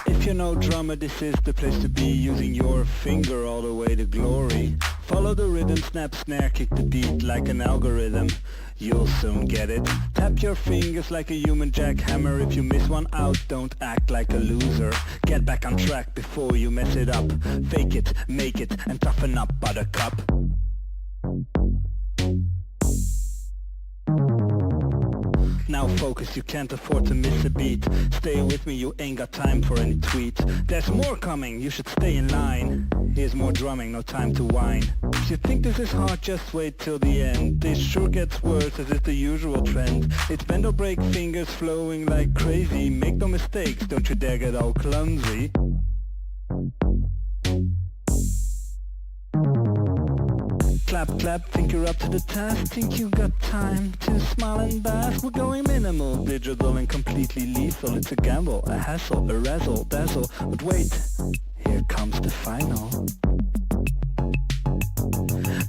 If you're no drummer, this is the place to be, using your finger all the way to glory. Follow the rhythm, snap, snare, kick the beat like an algorithm. You'll soon get it. Tap your fingers like a human jackhammer. If you miss one out, don't act like a loser. Get back on track before you mess it up. Fake it, make it, and toughen up, buttercup. Now focus, you can't afford to miss a beat. Stay with me, you ain't got time for any tweet. There's more coming, you should stay in line. Here's more drumming, no time to whine. If you think this is hard, just wait till the end. This sure gets worse as is the usual trend. It's bend or break, fingers flowing like crazy. Make no mistakes, don't you dare get all clumsy. Clap, clap, think you're up to the task. Think you got time to smile and bask. We're going minimal, digital and completely lethal. It's a gamble, a hassle, a razzle, dazzle. But wait, here comes the final.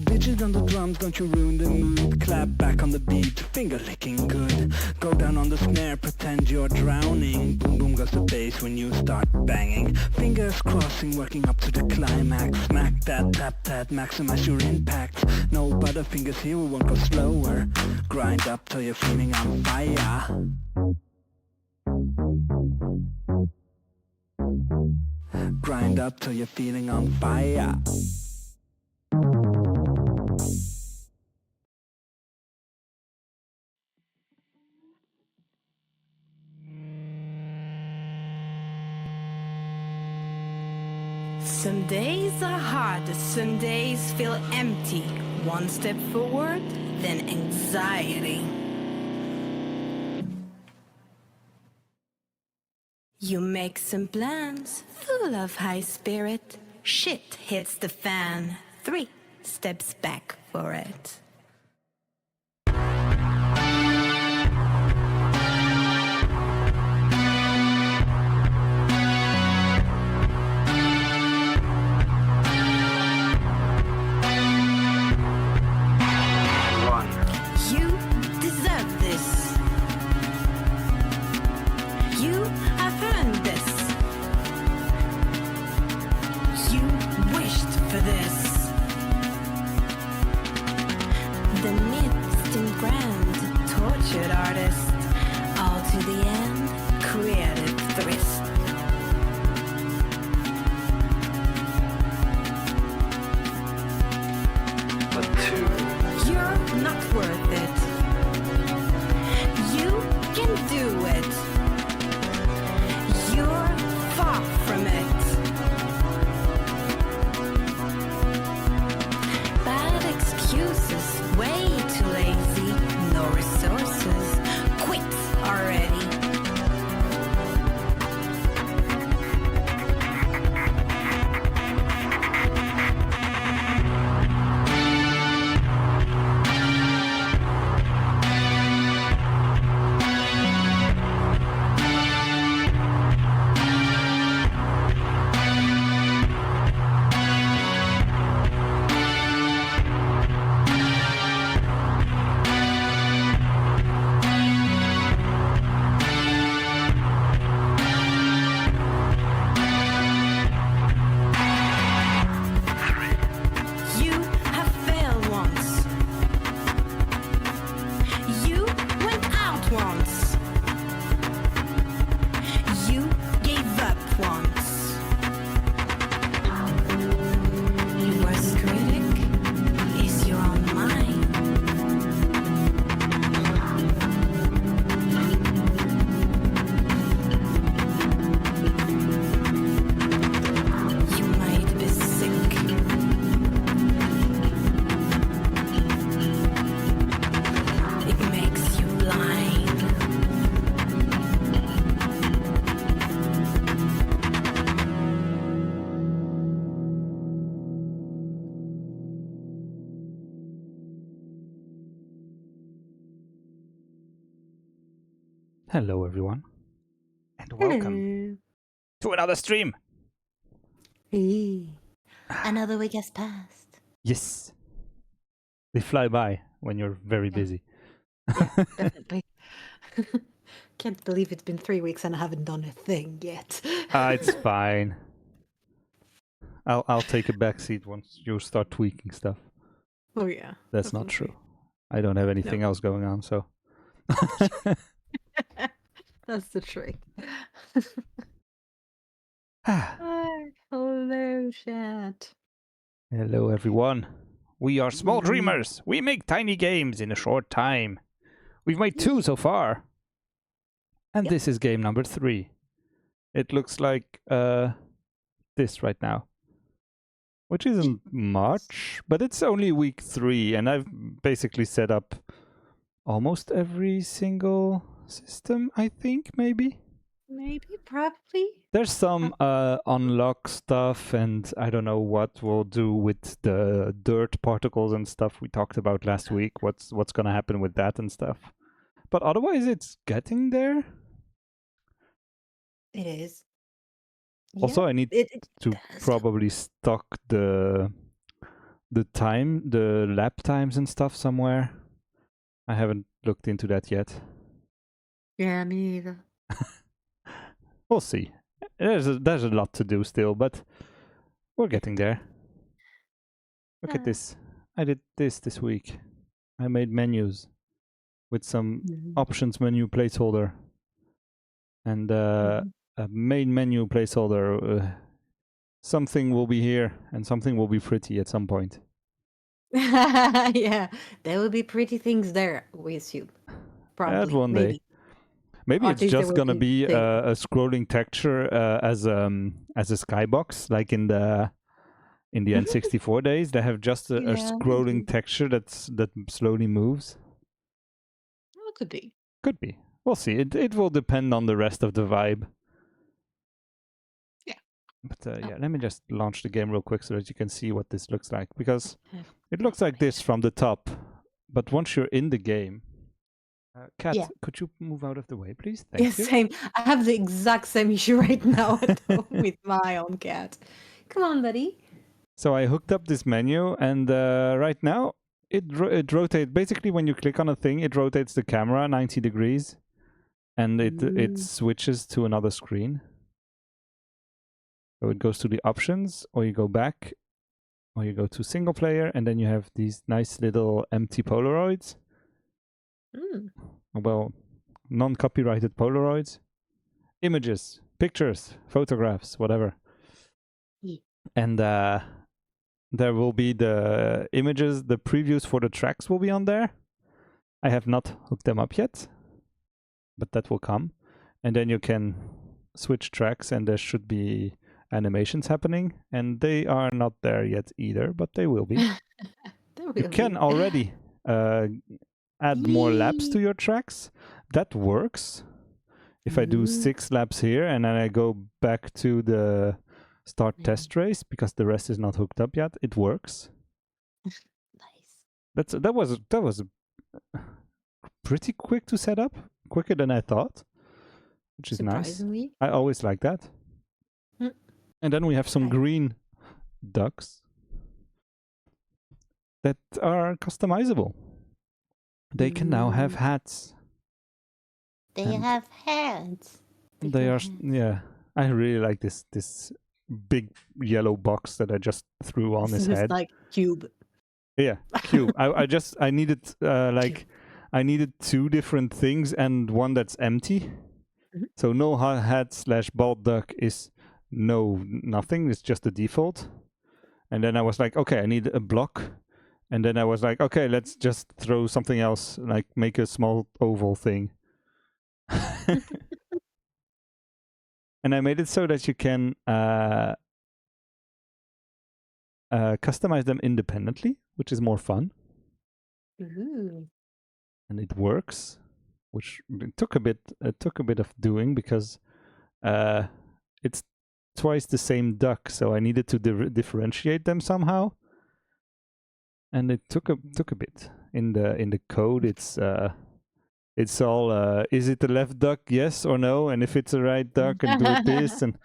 Digit on the drums, don't you ruin the mood. Clap back on the beat, finger licking good. Go down on the snare, pretend you're drowning. Boom boom goes the bass when you start banging. Fingers crossing, working up to the climax. Smack that, tap that, maximize your impact. No butterfingers here, we won't go slower. Grind up till you're feeling on fire. Grind up till you're feeling on fire. Some days are hard, some days feel empty. One step forward, then anxiety. You make some plans, full of high spirit. Shit hits the fan, 3 steps back for it. Hello, everyone, and welcome Hello. to another stream. Hey. Another week has passed. Yes, they fly by when you're very busy. Yeah, definitely. Can't believe it's been 3 weeks and I haven't done a thing yet. It's fine. I'll take a back seat once you start tweaking stuff. Oh yeah. That's not true. I don't have anything else going on, so. That's the trick. Ah, Hello, chat. hello, everyone. We are small dreamers. We make tiny games in a short time. We've made 2 so far. And Yep. this is game number 3. It looks like this right now. Which isn't much, but it's only week 3, and I've basically set up almost every single system, I think, maybe. Maybe, probably. There's some unlock stuff, and I don't know what we'll do with the dirt particles and stuff we talked about last week. What's gonna happen with that and stuff. But otherwise, it's getting there. It is. Also, Yeah, I need it to does. probably stock the lap times and stuff somewhere. I haven't looked into that yet. Yeah, me either. We'll see. There's a lot to do still, but we're getting there. Look at this. I did this week. I made menus with some options menu placeholder and a main menu placeholder. Something will be here and something will be pretty at some point. Yeah, there will be pretty things there, we assume. Probably. At one Maybe. day. Maybe Or it's at least there just will gonna be things. a scrolling texture as a skybox, like in the N64 days. They have just a Yeah, scrolling texture that slowly moves. well, it could be. Could be. We'll see. It will depend on the rest of the vibe. Yeah. But yeah, let me just launch the game real quick so that you can see what this looks like. Because it looks like this from the top. But once you're in the game... Kat, Yeah. could you move out of the way, please? Yeah, Thank you. same. I have the exact same issue right now at home with my own cat. Come on, buddy. So I hooked up this menu, and right now it rotates. Basically, when you click on a thing, it rotates the camera 90 degrees, and it switches to another screen. So it goes to the options, or you go back, or you go to single player, and then you have these nice little empty Polaroids. Well, non-copyrighted Polaroids. Images, pictures, photographs, whatever. Yeah. And there will be the images, the previews for the tracks will be on there. I have not hooked them up yet, but that will come. And then you can switch tracks and there should be animations happening. And they are not there yet either, but they will be. You can already add more laps to your tracks. That works. If I do 6 laps here and then I go back to the start test race because the rest is not hooked up yet, it works. Nice. That was pretty quick to set up, quicker than I thought, which is nice. I always like that. And then we have some green ducks that are customizable. They can now have hats. They have hats. They are, yeah. I really like this big yellow box that I just threw on his head. Like cube. Yeah, cube. I needed I needed 2 different things and one that's empty. So no hat / bald duck is nothing. It's just the default. And then I was like, okay, I need a block. And then I was like, okay, let's just throw something else, like make a small oval thing. And I made it so that you can customize them independently, which is more fun. And it works, which it took a bit of doing because it's twice the same duck, so I needed to differentiate them somehow. And it took a bit in the code. It's It's all, is it the left duck, yes or no? And if it's a right duck, and do it this, and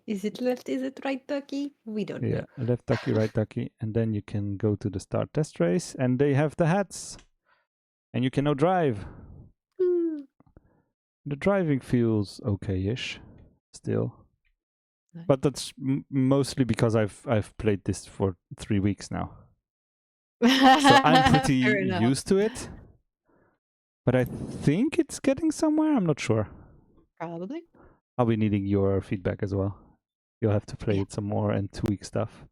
Is it left? Is it right, ducky? We don't yeah, know. left ducky, right ducky, and then you can go to the start test race, and they have the hats, and you can now drive. Ooh. The driving feels okay-ish, still, Nice. but that's mostly because I've played this for 3 weeks now, so I'm pretty Fair enough. used to it. But I think it's getting somewhere. I'm not sure. Probably. I'll be needing your feedback as well. You'll have to play Yeah. it some more and tweak stuff.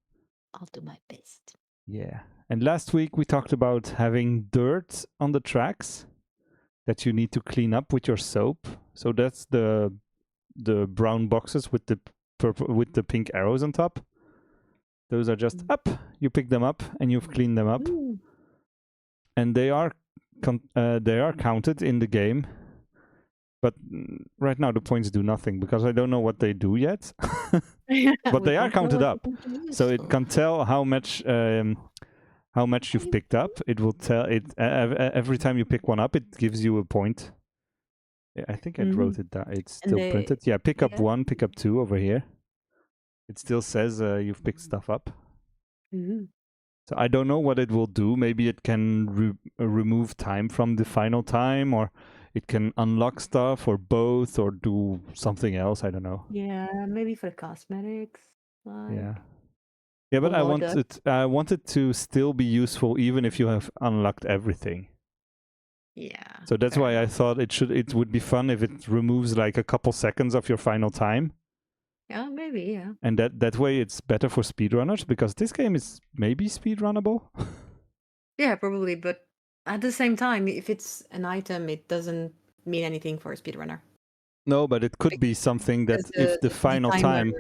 I'll do my best. Yeah. And last week we talked about having dirt on the tracks that you need to clean up with your soap. So that's the brown boxes with the purple with the pink arrows on top. Those are just up. You pick them up and you've cleaned them up, Ooh. and they are counted in the game. But right now the points do nothing because I don't know what they do yet. But they are counted up, so it can tell how much you've picked up. It will tell it every time you pick one up. It gives you a point. Yeah, I think I wrote it down. It's And still they- printed. Yeah, pick up yeah. 1, pick up 2 over here. It still says you've picked stuff up. Ooh. So I don't know what it will do. Maybe it can remove time from the final time, or it can unlock stuff, or both, or do something else. I don't know. Yeah, maybe for the cosmetics. Yeah. Yeah, but Or more I want it to still be useful even if you have unlocked everything. Yeah. So that's fair why I enough. thought it would be fun if it removes like a couple seconds of your final time. Yeah, maybe, yeah. And that way it's better for speedrunners, because this game is maybe speedrunnable. Yeah, probably, but at the same time, if it's an item, it doesn't mean anything for a speedrunner. No, but it could be something that if the final time...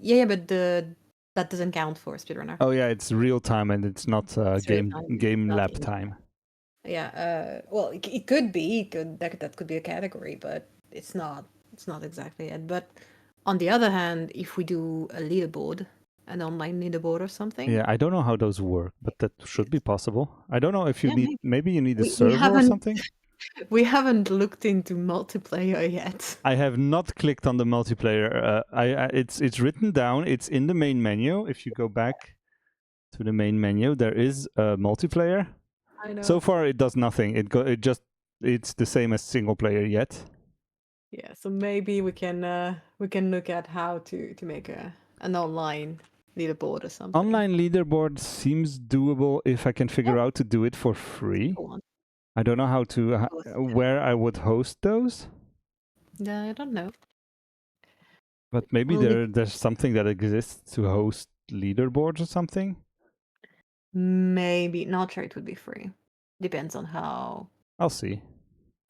Yeah, but that doesn't count for a speedrunner. Oh yeah, it's real time and it's not It's real time, game not lap in- time. Yeah, well, it could be. That could be a category, but it's not. It's not exactly it. But on the other hand, if we do a leaderboard, an online leaderboard or something, Yeah, I don't know how those work, but that should be possible. I don't know if you Yeah, need... Maybe you need a We server or haven't- something. we haven't looked into multiplayer yet. I have not clicked on the multiplayer. It's written down. It's in the main menu. If you go back to the main menu, there is a multiplayer. I know. So far, it does nothing. It's the same as single player yet. Yeah, so maybe we can look at how to make an online leaderboard or something. Online leaderboard seems doable if I can figure out to do it for free. Go on. I don't know how to where I would host those, I don't know. but maybe Well, there's something that exists to host leaderboards or something. Maybe not sure it would be free. Depends on how. I'll see.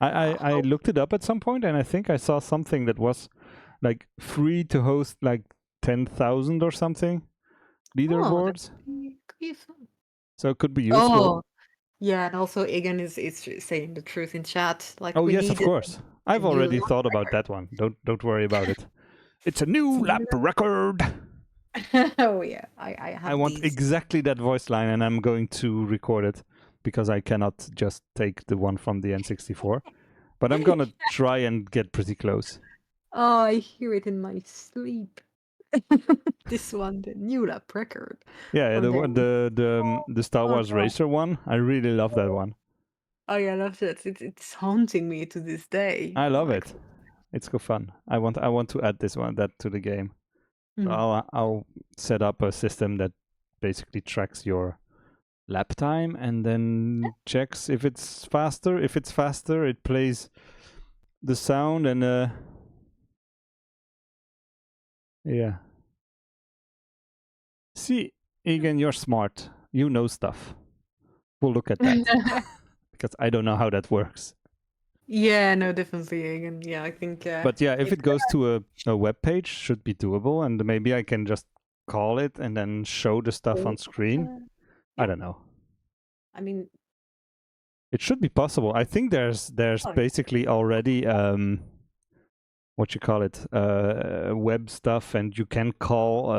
I looked it up at some point, and I think I saw something that was like free to host like 10,000 or something leaderboards. Could be fun. So it could be useful. Oh, yeah, and also Egan is saying the truth in chat. Like, Oh we yes, of need course. I've new already lap thought about that one. Don't worry about it. It's a new lap record. Oh yeah, I have. I want these. exactly that voice line, and I'm going to record it because I cannot just take the one from the N64. But I'm gonna try and get pretty close. Oh, I hear it in my sleep. This one, the new lap record. Yeah, From the Star Wars God. Racer one. I really love that one. Oh yeah, I love it. It's haunting me to this day. I love Like, it. It's so fun. I want to add that to the game. So Mm. I'll set up a system that basically tracks your lap time and then checks if it's faster. If it's faster, it plays the sound and yeah. See, Egan, you're smart. You know stuff. We'll look at that because I don't know how that works. Yeah, no, definitely. Egan. Yeah, I think. But yeah, if it's it goes to a web page, should be doable, and maybe I can just call it and then show the stuff on screen. I don't know. I mean, It should be possible. I think there's basically already what you call it, web stuff, and you can call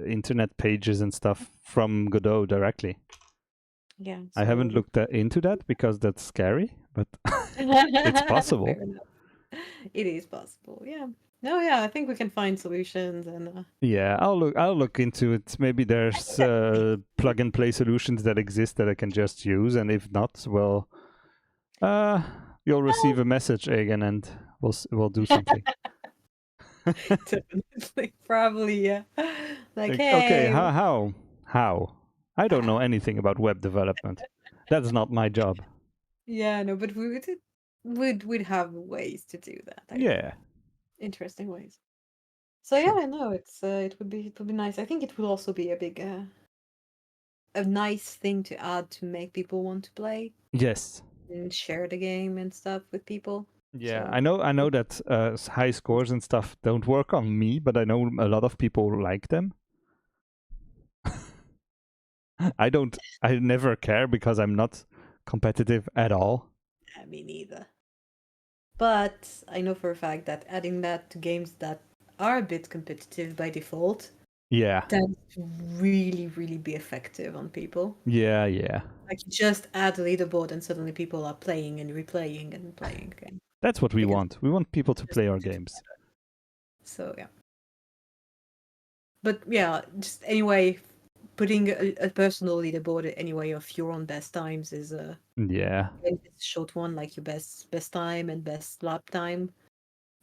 internet pages and stuff from Godot directly. Yeah. I haven't so- looked into that because that's scary, but it's possible. Fair enough. It is possible. Yeah. No, yeah, I think we can find solutions and Yeah, I'll look into it. Maybe there's plug and play solutions that exist that I can just use, and if not, well, you'll receive a message again, and we'll do something. definitely, probably, yeah. Like, Okay, hey, how? I don't know anything about web development. That's not my job. yeah, no, but we'd have ways to do that. I think. Yeah, Interesting ways. So sure. yeah, no, it would be nice. I think it will also be a nice thing to add to make people want to play Yes. and share the game and stuff with people. Yeah, So I know that high scores and stuff don't work on me, but I know a lot of people like them. I never care because I'm not competitive at all. me neither. But I know for a fact that adding that to games that are a bit competitive by default Yeah, tends to really, really be effective on people. yeah. Like you just add a leaderboard and suddenly people are playing and replaying and playing again. That's what we Because want. We want people to just play our do it games. together. So yeah. But yeah, just anyway, putting a personal leaderboard anyway of your own best times is Yeah, it's a short one, like your best time and best lap time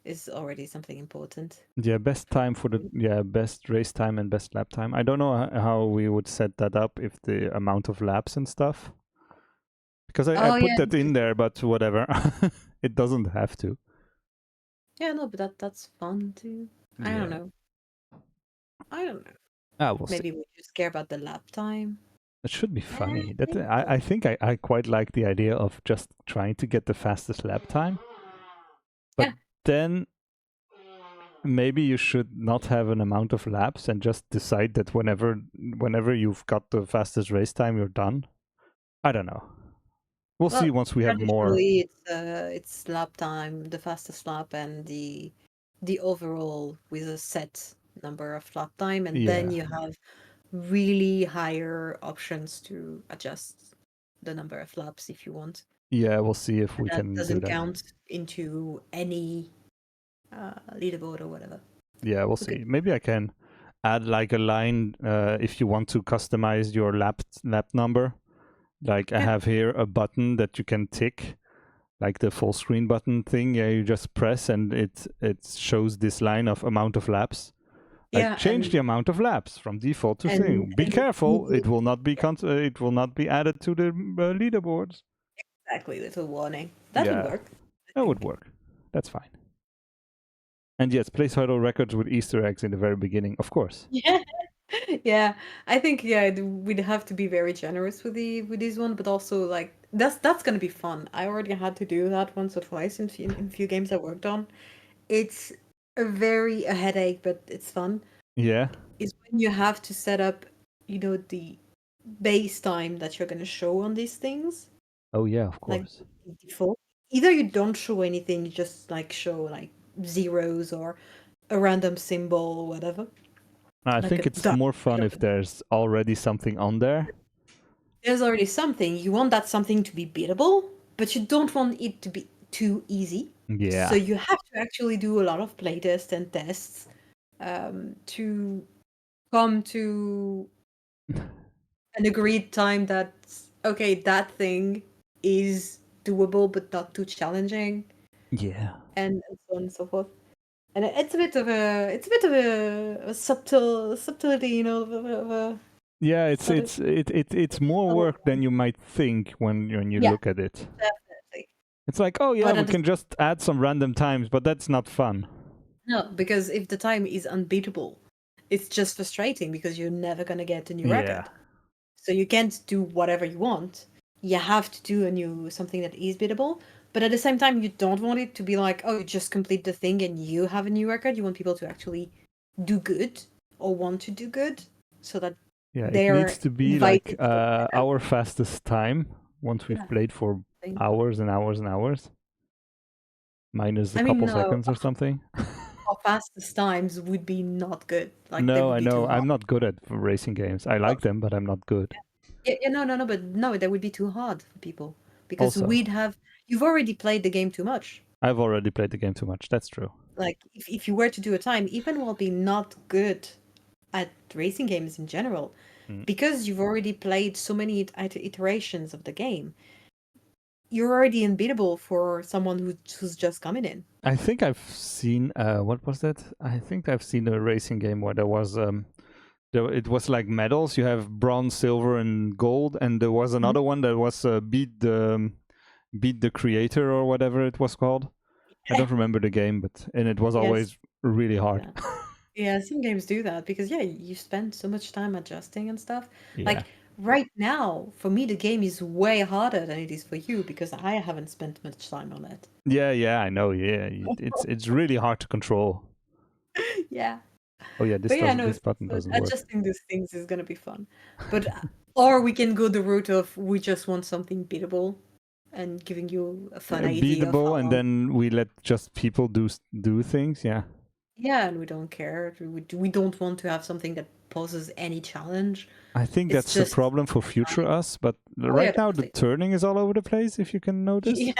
is already something important. yeah. Best time for the best race time and best lap time. I don't know how we would set that up if the amount of laps and stuff. Because I Oh put yeah, that in there, but whatever. It doesn't have to. yeah, no, but that's fun too. I Yeah. don't know. I don't know. We'll see. Maybe we just care about the lap time. It should be funny. That Maybe I think I quite like the idea of just trying to get the fastest lap time. But Yeah. then maybe you should not have an amount of laps and just decide that whenever you've got the fastest race time, you're done. I don't know. We'll see Well, once we have more. traditionally it's lap time, the fastest lap, and the overall with a set number of lap time, and then Yeah. you have really higher options to adjust the number of laps if you want. Yeah, we'll see if we That can do doesn't that. count into any leaderboard or whatever. Yeah, we'll see. Maybe I can add like a line if you want to customize your lap number. Like I Yeah. have here a button that you can tick, like the full screen button thing. Yeah, you just press and it shows this line of amount of laps. Like Yeah, change the amount of laps from default to thing. Be careful, it will not be it will not be added to the leaderboards. exactly, little warning. That would Yeah, work. that would work. That's fine. And yes, placeholder records with Easter eggs in the very beginning, of course. Yeah. Yeah, I think we'd have to be very generous with this one, but also like that's gonna be fun. I already had to do that once or twice in few games I worked on. It's a headache, but it's fun. Yeah. Is when you have to set up, the base time that you're gonna show on these things, Oh yeah, of like course. default. Either you don't show anything, you just like show like zeros or a random symbol or whatever. I Like think a it's dot. more fun if there's already something on there. There's already something. You want that something to be beatable, but you don't want it to be too easy. Yeah. So you have to actually do a lot of playtests and tests to come to an agreed time that okay, that thing is doable but not too challenging, Yeah. and so on and so forth. And it's a bit of a subtlety, of a Yeah, it's more subtle work than you might think when you yeah, look at it. definitely. It's like, oh yeah, But we at the can just add some random times, but that's not fun. No, because if the time is unbeatable, it's just frustrating because you're never gonna get a new Yeah. record. So you can't do whatever you want. You have to do something that is beatable. But at the same time, you don't want it to be like, oh, you just complete the thing and you have a new record. You want people to actually do good or want to do good, so that Yeah, it they're needs to be invited like to play that. our fastest time once we've Yeah. played for Thing. hours and hours and hours. Minus a I mean, couple no, seconds or something. our fastest times would be not good. Like they No, would I be too know. I'm hard. not good at racing games. I like them, but I'm not good. Yeah, no, but no, that would be too hard for people because Also, you've already played the game too much. I've already played the game too much. That's true. Like if you were to do a time, even while being not good at racing games in general, Mm. because you've already played so many iterations of the game, you're already unbeatable for someone who's just coming in. I think I've seen what was that? I think I've seen a racing game where there was it was like medals. You have bronze, silver, and gold, and there was another one that was beat the creator or whatever it was called. I don't remember the game, but and it was Yes. always really hard. Yeah. Yeah, some games do that because you spend so much time adjusting and stuff. Yeah. Like right now, for me, the game is way harder than it is for you because I haven't spent much time on it. Yeah, I know. Yeah, it's really hard to control. Yeah. Oh yeah, this But yeah, no, this button so doesn't work. adjusting these things is gonna be fun. But or we can go the route of we just want something beatable and giving you a fun idea of Beatable, how and long. then we let just people do things. Yeah. Yeah, and we don't care. We don't want to have something that poses any challenge. I think It's that's the just problem for future us, but yeah, right now the definitely. turning is all over the place, if you can notice. Yeah,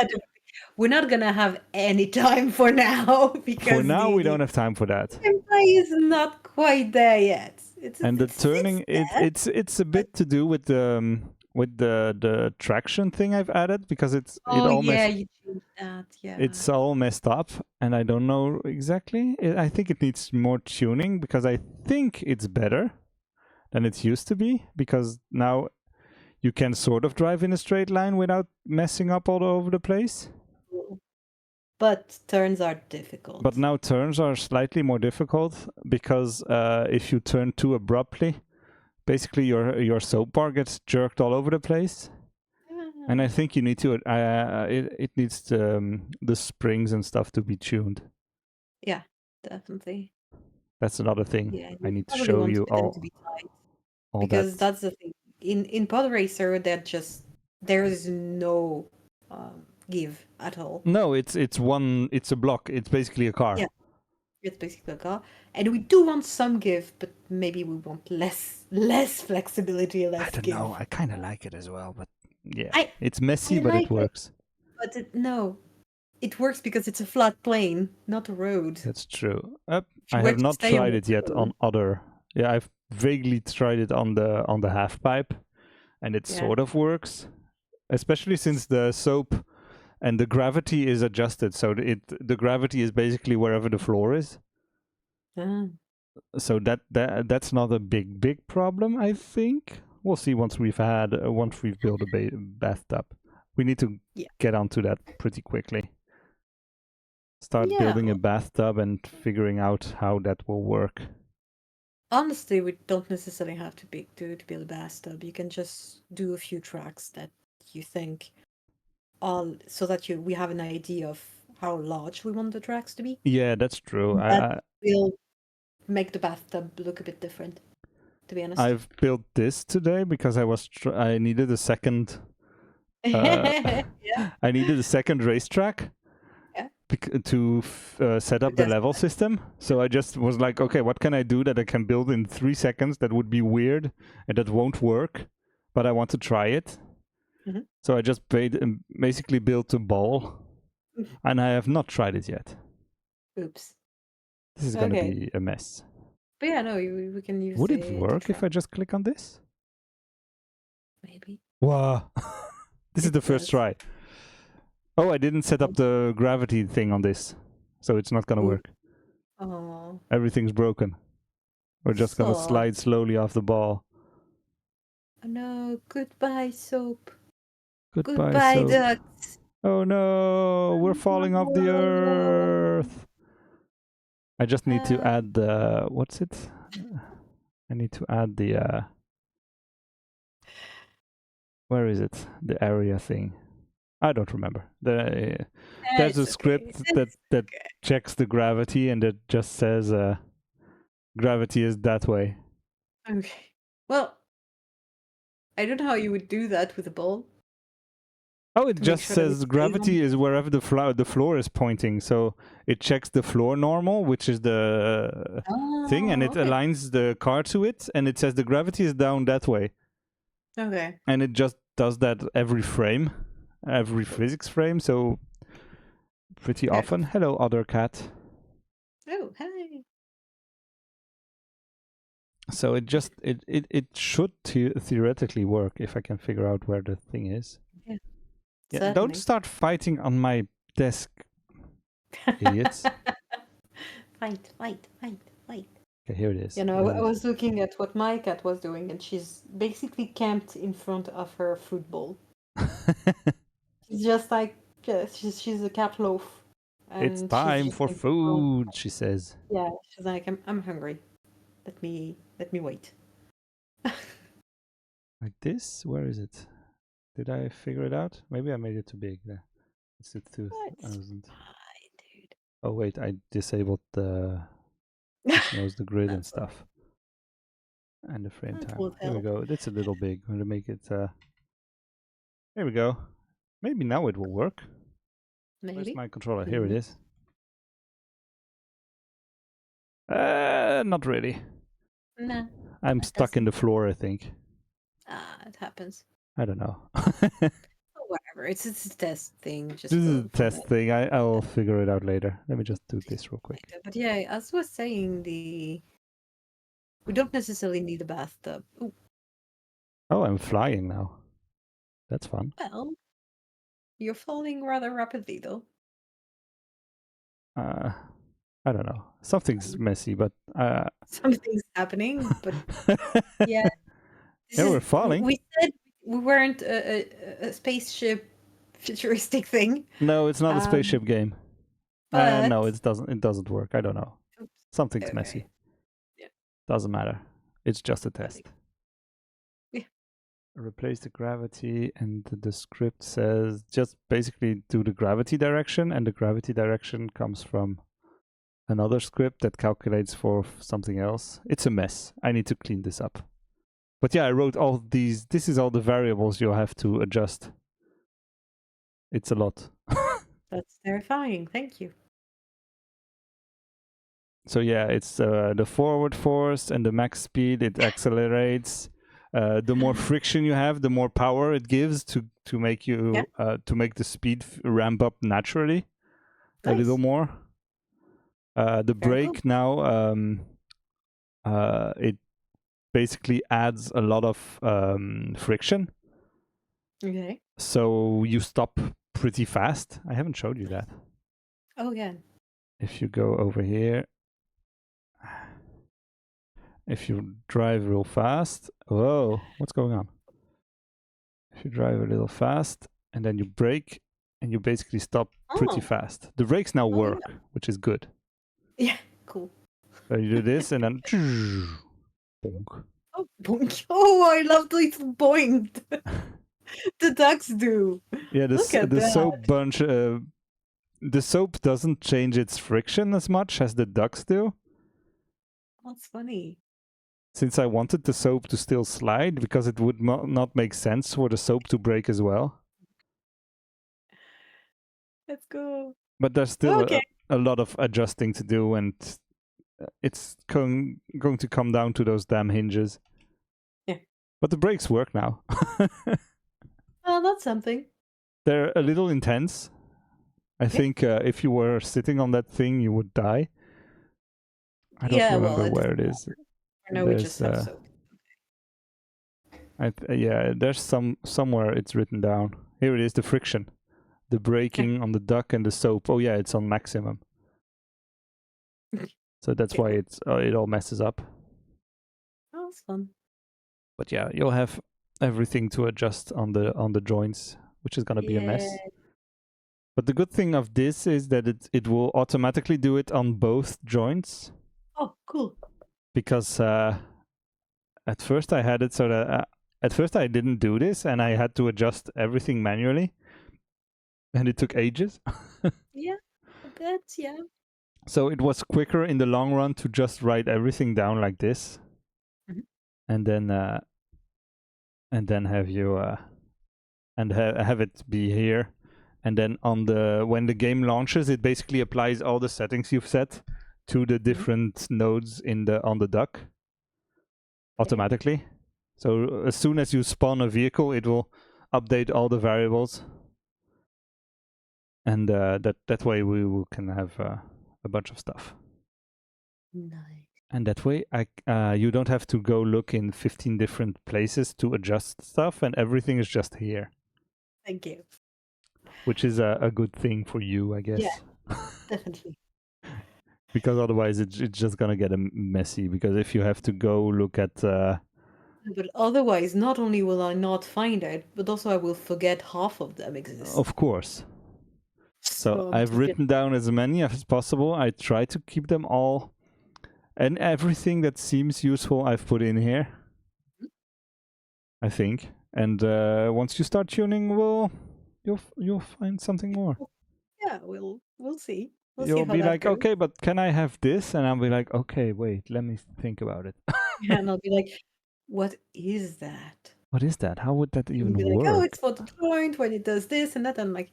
we're not gonna have any time for now because For now, we the don't have time for that. gameplay is not quite there yet. And the It's turning, there, it's a bit to do with the traction thing I've added, because it oh all yeah, messed you changed that. Yeah. it's all messed up, and I don't know exactly. I think it needs more tuning, because I think it's better than it used to be, because now you can sort of drive in a straight line without messing up all over the place. But turns are difficult. But now turns are slightly more difficult, because if you turn too abruptly, basically your soap bar gets jerked all over the place. And I think you need to it needs the springs and stuff to be tuned. Yeah, definitely. That's another thing. Yeah, I you need to probably show want you them to be tight all because that. that's the thing. In Pod Racer, there is no give at all. No, it's a block. It's basically a car. Yeah. It's basically a car, and we do want some give, but maybe we want less flexibility, less I don't give. know. I kind of like it as well, but yeah, I it's messy, I but like it works. but no, it works because it's a flat plane, not a road. That's true. If you I were have to not stay on tried the it yet road, on other. Yeah, I've vaguely tried it on the half pipe, and it Yeah. sort of works, especially since the soap and the gravity is adjusted, so the gravity is basically wherever the floor is. Ah, So that's not a big problem. I think we'll see once we've built a bathtub. We need to Yeah. get onto that pretty quickly. Start Yeah. building a bathtub and figuring out how that will work. Honestly, we don't necessarily have to build a bathtub. You can just do a few tracks that you think all so that we have an idea of how large we want the tracks to be. Yeah, that's true. That will make the bathtub look a bit different, to be honest. I've built this today because I needed a second. Yeah. I needed a second racetrack. Yeah. To set up the level system. So I just was like, okay, what can I do that I can build in 3 seconds that would be weird and that won't work, but I want to try it. Mhm. So I just basically built a ball, and I have not tried it yet. Oops. This is going to Okay. be a mess. But yeah, no, we can use Would it the work if track, I just click on this? maybe. Wow. This is the first Yes. try. Oh, I didn't set up the gravity thing on this, so it's not going to Ooh. work. Oh. Everything's broken. We're just going to Sad. slide slowly off the ball. Oh no, goodbye soap. Goodbye, soap. ducks. Oh no, we're falling off the No. earth. I just need to Ah. add the what's it? I need to add the where is it? The area thing. I don't remember. There's a It's script okay. that checks the gravity, and it just says gravity is that way. Okay. Well, I don't know how you would do that with a ball. Oh, it To make just sure that it says stays gravity on. is wherever the floor is pointing. So it checks the floor normal, which is the thing, and it Okay. aligns the car to it, and it says the gravity is down that way. Okay. and it just does that every frame, every physics frame. So pretty Okay. often. Hello, other cat. Oh, hey. So it just it should theoretically work if I can figure out where the thing is. Yeah. Yeah, don't Certainly. start fighting on my desk, idiots. Fight. Okay, here it is. You know, Got I it. was looking at what my cat was doing, and she's basically camped in front of her fruit bowl. She's just like, yeah, she's a cat loaf, It's and she's time just for like, food, she says. yeah, she's like, I'm hungry. Let me wait. Like this? Where is it? Did I figure it out? Maybe I made it too big. There. It's the That's 2000. fine, dude. Oh wait, I disabled the which knows the grid and That's all. stuff. And the frame That time. will Here we help. go. It's a little big. I'm gonna make it here we go. Maybe now it will work. Where's Maybe. my controller? Here it is. Not really. Nah. I'm That stuck in the floor, I think. It happens. I don't know. Oh, whatever. It's a test thing. Just This is a for test thing. I'll figure it out later. Let me just do this real quick. But yeah, as I was saying, we don't necessarily need a bathtub. Ooh, Oh, I'm flying now. That's fun. well, you're falling rather rapidly, though. I don't know. Something's messy, but Something's happening, but yeah. Yeah, we're falling. We said we weren't a spaceship futuristic thing. No, it's not a spaceship game. But No, it doesn't work. I don't know. Oops. Something's Okay. messy. Yeah. Doesn't matter. It's just a Funny. test. Yeah. Replace the gravity, and the script says just basically do the gravity direction, and the gravity direction comes from another script that calculates for something else. It's a mess. I need to clean this up. But yeah, I wrote all these. This is all the variables you'll have to adjust. It's a lot. That's terrifying. Thank you. So yeah, it's the forward force and the max speed. It accelerates. The more friction you have, the more power it gives to make you to make the speed ramp up naturally a little more. The brake now it basically adds a lot of friction. Okay. So you stop pretty fast. I haven't showed you that. Oh yeah. If you go over here, if you drive real fast, whoa, what's going on? If you drive a little fast and then you brake and you basically stop pretty fast. The brakes now work, which is good. Yeah, cool. So you do this and then bonk. Oh, boink. Oh, I love the little boing. The ducks do. Yeah, the soap bunch. The soap doesn't change its friction as much as the ducks do. That's funny. Since I wanted the soap to still slide, because it would not make sense for the soap to break as well. Let's go. But there's still a lot of adjusting to do, and it's going to come down to those damn hinges. Yeah. But the brakes work now. Well, that's something. They're a little intense. I think if you were sitting on that thing, you would die. I don't remember where it is. No, we just have soap. Yeah, there's somewhere it's written down. Here it is, the friction. The braking on the duck and the soap. Oh yeah, it's on maximum. So that's why it all messes up. Oh, that's fun. But yeah, you'll have everything to adjust on the joints, which is gonna be a mess. But the good thing of this is that it will automatically do it on both joints. Oh, cool. Because at first I had it so that at first I didn't do this and I had to adjust everything manually, and it took ages. Yeah, I bet. Yeah. So it was quicker in the long run to just write everything down like this, and then have you and have it be here, and then on when the game launches, it basically applies all the settings you've set to the different nodes on the duck automatically. So as soon as you spawn a vehicle, it will update all the variables, and that way can have a bunch of stuff. Nice. And that way, you don't have to go look in 15 different places to adjust stuff, and everything is just here. Thank you. Which is a good thing for you, I guess. Yeah, definitely. Because otherwise, it's just gonna get messy. Because if you have to go look at, But otherwise, not only will I not find it, but also I will forget half of them exist. of course. So I'm I've just written down as many as possible. I try to keep them all, and everything that seems useful, I've put in here. I think. And once you start tuning, you'll find something more. yeah, we'll see. We'll see You'll how be that like, goes. okay, but can I have this? And I'll be like, okay, wait, let me think about it. And I'll be like, what is that? What is that? How would that And even you'll be like, work? oh, it's for the joint when it does this and that. I'm like,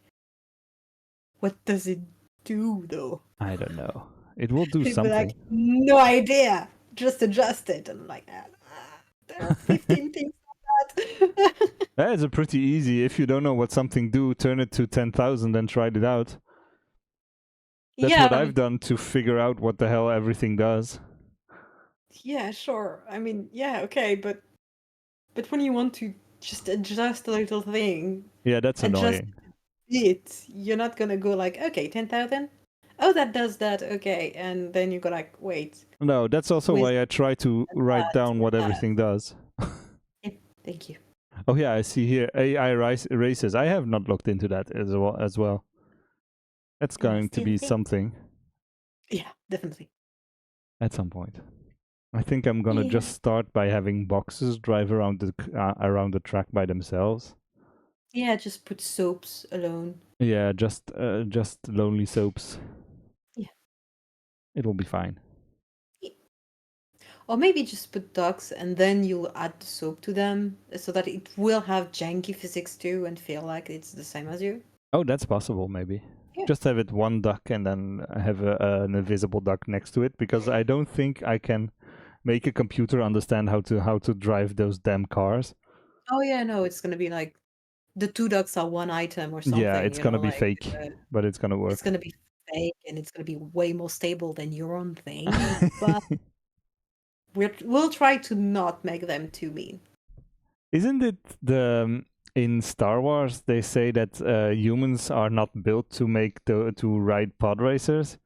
what does it do though? I don't know. It will do You'd be something. like, no idea. Just adjust it. And I'm like, there are 15 things like that. That is a pretty easy. If you don't know what something do, turn it to 10,000 and try it out. That's yeah, what I've done to figure out what the hell everything does. yeah, sure. I mean, yeah, okay, but when you want to just adjust a little thing, Yeah, that's adjust annoying. it, you're not gonna go like, okay, 10,000. Oh, that does that. Okay, and then you go like, wait. No, that's also With why I try to write down what that. everything does. Yeah, thank you. Oh yeah, I see here AI races. I have not looked into that as well. That's going to be something Yeah, definitely. at some point. I think I'm gonna Yeah. just start by having boxes drive around the track by themselves. Yeah, just put soaps alone. Yeah, just lonely soaps. Yeah. It'll be fine. Or maybe just put ducks and then you'll add the soap to them so that it will have janky physics too and feel like it's the same as you. Oh, that's possible, maybe. Yeah. Just have it one duck and then have an invisible duck next to it, because I don't think I can make a computer understand how to drive those damn cars. Oh yeah, no, it's gonna be like the two ducks are one item or something. Yeah, it's gonna be like, fake, but it's gonna work. it's gonna be fake and it's gonna be way more stable than your own thing. But we'll try to not make them too mean. Isn't it in Star Wars they say that humans are not built to ride pod racers,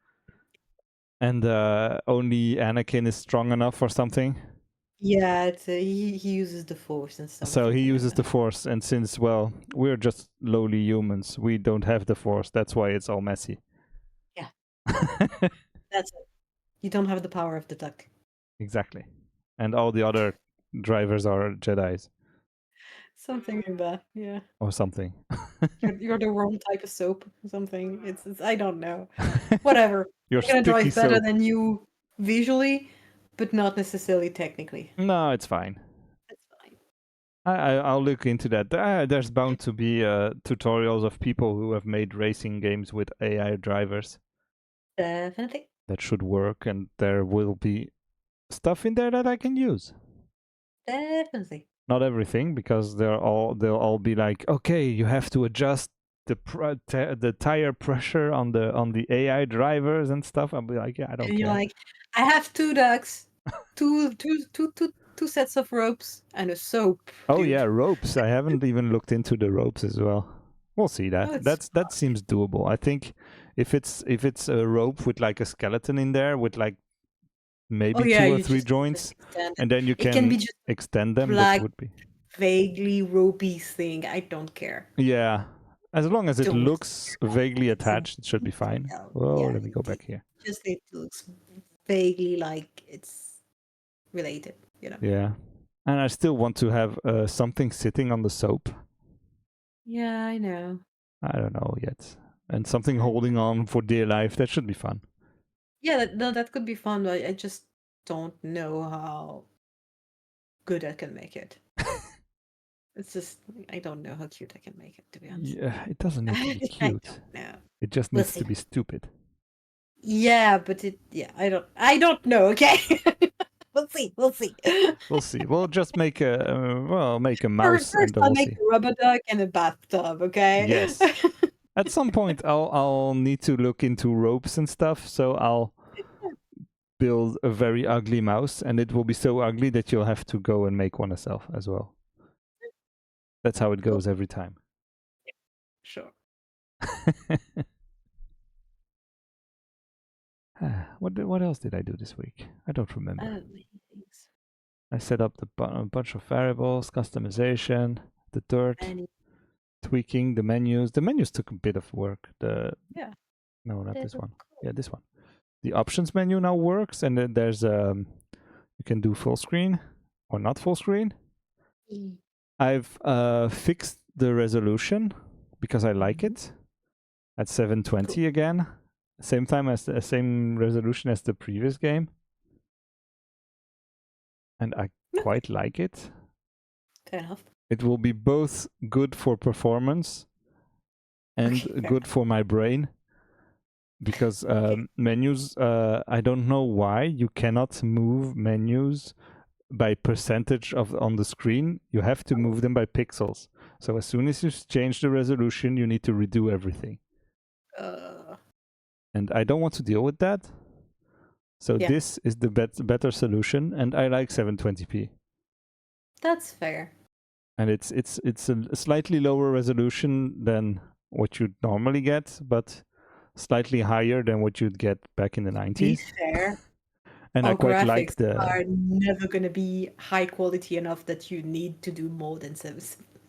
and only Anakin is strong enough or something? Yeah, it's, he uses the force and stuff. So he uses the force, and since, well, we're just lowly humans, we don't have the force. That's why it's all messy. Yeah. That's it. You don't have the power of the duck. Exactly. And all the other drivers are Jedis Something like that. Yeah. or something. You're the wrong type of soap or something. It's I don't know. Whatever. You're I'm gonna sticky drive better soap. than you visually, but not necessarily technically. No, it's fine. That's fine. I'll look into that. There's bound to be tutorials of people who have made racing games with AI drivers. Definitely. That should work, and there will be stuff in there that I can use. Definitely. Not everything, because they'll all be like, okay, you have to adjust the tire pressure on the AI drivers and stuff. I'll be like, yeah, I don't And you're care. like, I have two ducks, two sets of ropes, and a soap. Oh dude. yeah, ropes. I haven't even looked into the ropes as well. We'll see that. Oh, it's That seems doable. I think if it's a rope with like a skeleton in there with like maybe Oh yeah, 2 or you 3 just joints, extend and then you it can be can just extend them. black- That would be vaguely ropey thing. I don't care. yeah. As long as it Don't. looks vaguely attached, it should be fine. detail. Oh, Yeah, let me go back here. Just it looks vaguely like it's related, you know. Yeah, and I still want to have something sitting on the soap. Yeah, I know. I don't know yet, and something holding on for dear life. That should be fun. Yeah, that could be fun, but I just don't know how good I can make it. It's just I don't know how cute I can make it, to be honest. Yeah, it doesn't need to be I cute. don't know. It just We'll needs see. to be stupid. Yeah, but I don't know, okay? We'll see. We'll see. We'll see. We'll just make a mouse First, and I'll we'll make see. a rubber duck and a bathtub. Okay. Yes. At some point, I'll need to look into ropes and stuff. So I'll build a very ugly mouse, and it will be so ugly that you'll have to go and make one yourself as well. That's how it goes every time. Sure. What else did I do this week? I don't remember. Many things. I set up a bunch of variables, customization, the dirt, Many. tweaking the menus. The menus took a bit of work. Yeah. No, not They this look one. cool. Yeah, this one. The options menu now works, and then there's you can do full screen or not full screen. Mm. I've fixed the resolution because I like it at 720 again, same resolution as the previous game, and I quite like it. Fair enough. It will be both good for performance and Okay, fair good for my brain, because Okay. menus, I don't know why you cannot move menus by percentage on the screen. You have to move them by pixels. So as soon as you change the resolution, you need to redo everything. And I don't want to deal with that. So Yeah. this is the better solution, and I like 720p. That's fair. And it's a slightly lower resolution than what you'd normally get, but slightly higher than what you'd get back in the 90s. Be fair. And Our I quite graphics like the are never going to be high quality enough that you need to do more than 7.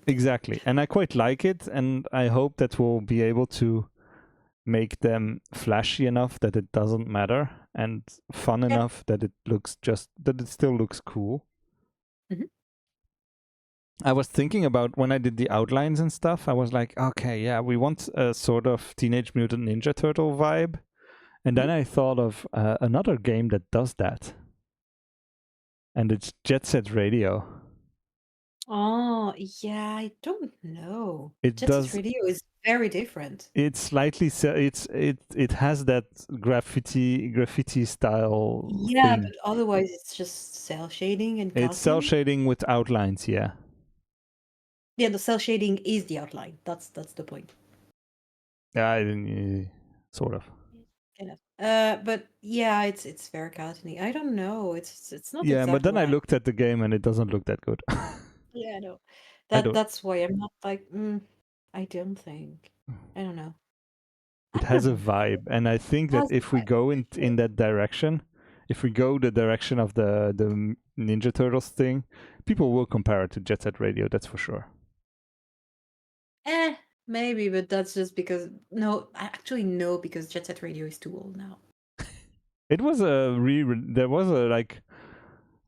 exactly, and I quite like it, and I hope that we'll be able to make them flashy enough that it doesn't matter, and fun enough that it still looks cool. Mhm. I was thinking about when I did the outlines and stuff, I was like, okay, yeah, we want a sort of Teenage Mutant Ninja Turtle vibe. And then I thought of another game that does that. And it's Jet Set Radio. Oh, yeah, I don't know. It Jet Set does. Radio is very different. It's slightly it has that graffiti style Yeah, thing. but otherwise it's just cell shading and It's cell casting. shading with outlines, yeah. Yeah, the cell shading is the outline. That's the point. Yeah, sort of. Kind of. But yeah, it's very cartoony. I don't know. It's not Yeah, exactly but then what I looked at the game and it doesn't look that good. Yeah, I know. I don't. That's why I'm not like, I don't think. I don't know. It I has a don't know. vibe, and I think that Has a if we vibe, go for in sure. in that direction, if we go the direction of the Ninja Turtles thing, people will compare it to Jet Set Radio. That's for sure. Maybe, but that's just because actually no, because Jet Set Radio is too old now. It was there was a like,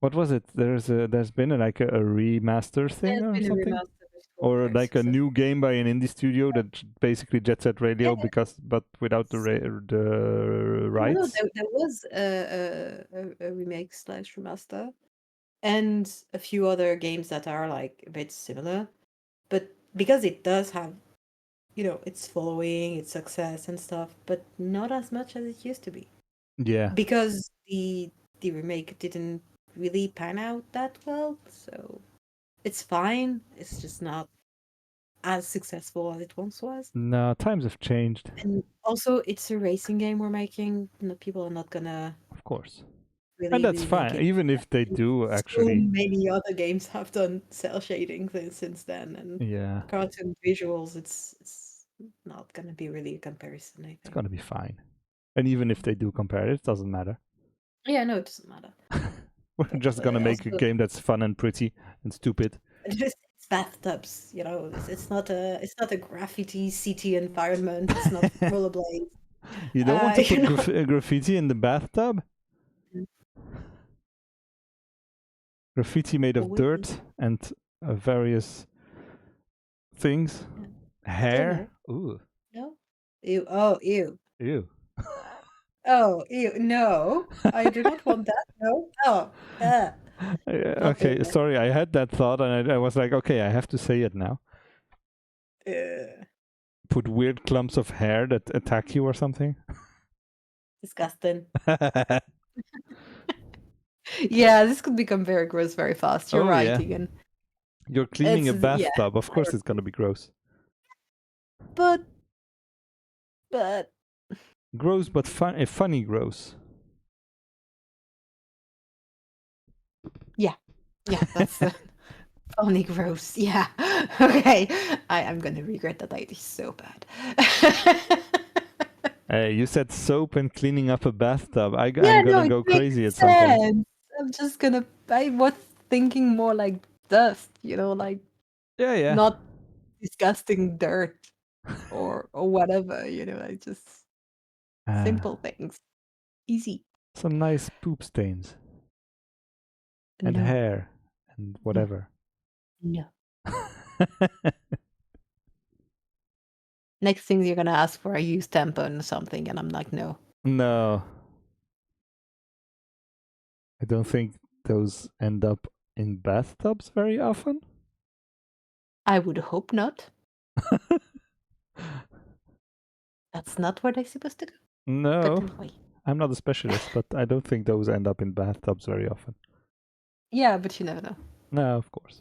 what was it? There's been a remaster thing There's or been a something, remaster before, or very like a successful. new game by an indie studio that basically Jet Set Radio Yeah. but without the No, rights. there was a remake slash remaster, and a few other games that are like a bit similar, but because it does have, its following, its success and stuff, but not as much as it used to be. Yeah. Because the remake didn't really pan out that well, so it's fine. It's just not as successful as it once was. No, times have changed. And also, it's a racing game we're making. People are not gonna Of course. really, And that's really like fine, it. even if they And do so actually. many other games have done cell shading since then, and Yeah, cartoon visuals. It's not gonna be really a comparison, I it's think. gonna be fine. And even if they do compare it doesn't matter. Yeah, no, it doesn't matter. We're just gonna make a Also, game that's fun and pretty and stupid. it's bathtubs, it's not a graffiti city environment. It's not rollerblades. You don't want to put You know. graffiti in the bathtub? Graffiti made of Well, dirt and various things. yeah. Hair? Ooh. No. Ew. Oh, ew. Ew. Oh, ew. No, I do not want that. No. Oh. Not Okay, doing sorry, I had that thought and I was like, okay, I have to say it now. that. Put weird clumps of hair that attack you or something. Disgusting. Yeah, this could become very gross very fast. You're Oh, right, yeah. Egan. You're cleaning a It's yeah, bathtub. Of course it's gonna be gross. but Gross, but funny gross. yeah, that's funny gross. Yeah, okay. I'm gonna regret that idea so bad. Hey, you said soap and cleaning up a bathtub. Yeah, I'm no, gonna it go makes crazy at some point. sense. I'm just gonna. I was thinking more like dust, like Yeah, yeah. not disgusting dirt or whatever, like just simple things, easy. Some nice poop stains and No, hair and whatever. no. Next thing you're gonna ask for a used tampon or something, and I'm like, no. No. I don't think those end up in bathtubs very often. I would hope not. That's not where they're supposed to go. But No, anyway. I'm not a specialist, but I don't think those end up in bathtubs very often. Yeah, but you never know. No, of course.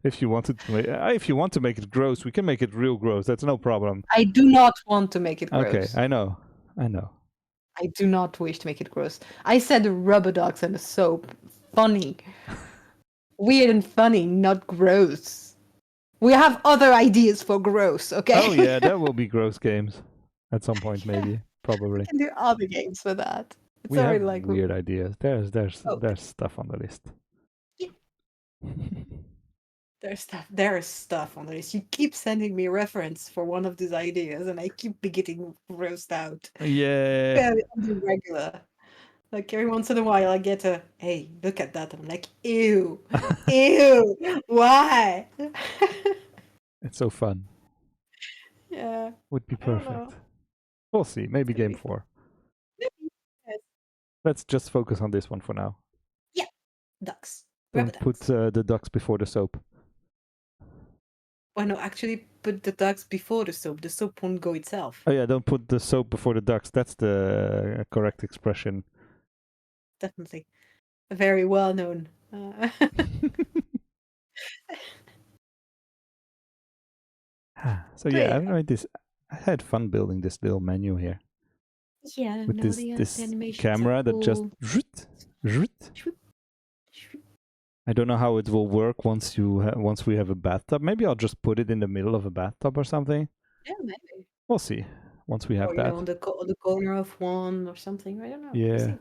If you want to make it gross, we can make it real gross. That's no problem. I do not want to make it Okay, gross. I know. I do not wish to make it gross. I said rubber ducks and a soap. Funny. Weird and funny, not gross. We have other ideas for gross, okay? Oh yeah, there will be gross games at some point, maybe, probably. We can do other games for that. It's We have already like weird ideas. There's Oh. there's stuff on the list. Yeah. There is stuff on the list. You keep sending me reference for one of these ideas, and I keep getting grossed out. Yeah. On the regular. Like every once in a while, I get a hey, look at that, and I'm like, ew, ew, why? It's so fun. Yeah, Would be I don't know. perfect. We'll see. Maybe It's gonna game be 4. yes. Let's just focus on this one for now. Ducks. Rubber Don't put ducks. the ducks before the soap. Why no? Actually, put the ducks before the soap. The soap won't go itself. Oh yeah, don't put the soap before the ducks. That's the correct expression. Definitely, a very well known. So yeah, I've made this. I had fun building this little menu here Yeah, with no, this the this animations camera are that just cool. zhoot. I don't know how it will work once we have a bathtub. Maybe I'll just put it in the middle of a bathtub or something. Yeah, maybe. We'll see once we have Or that. on the corner of one or something. I don't know. Yeah. We'll see.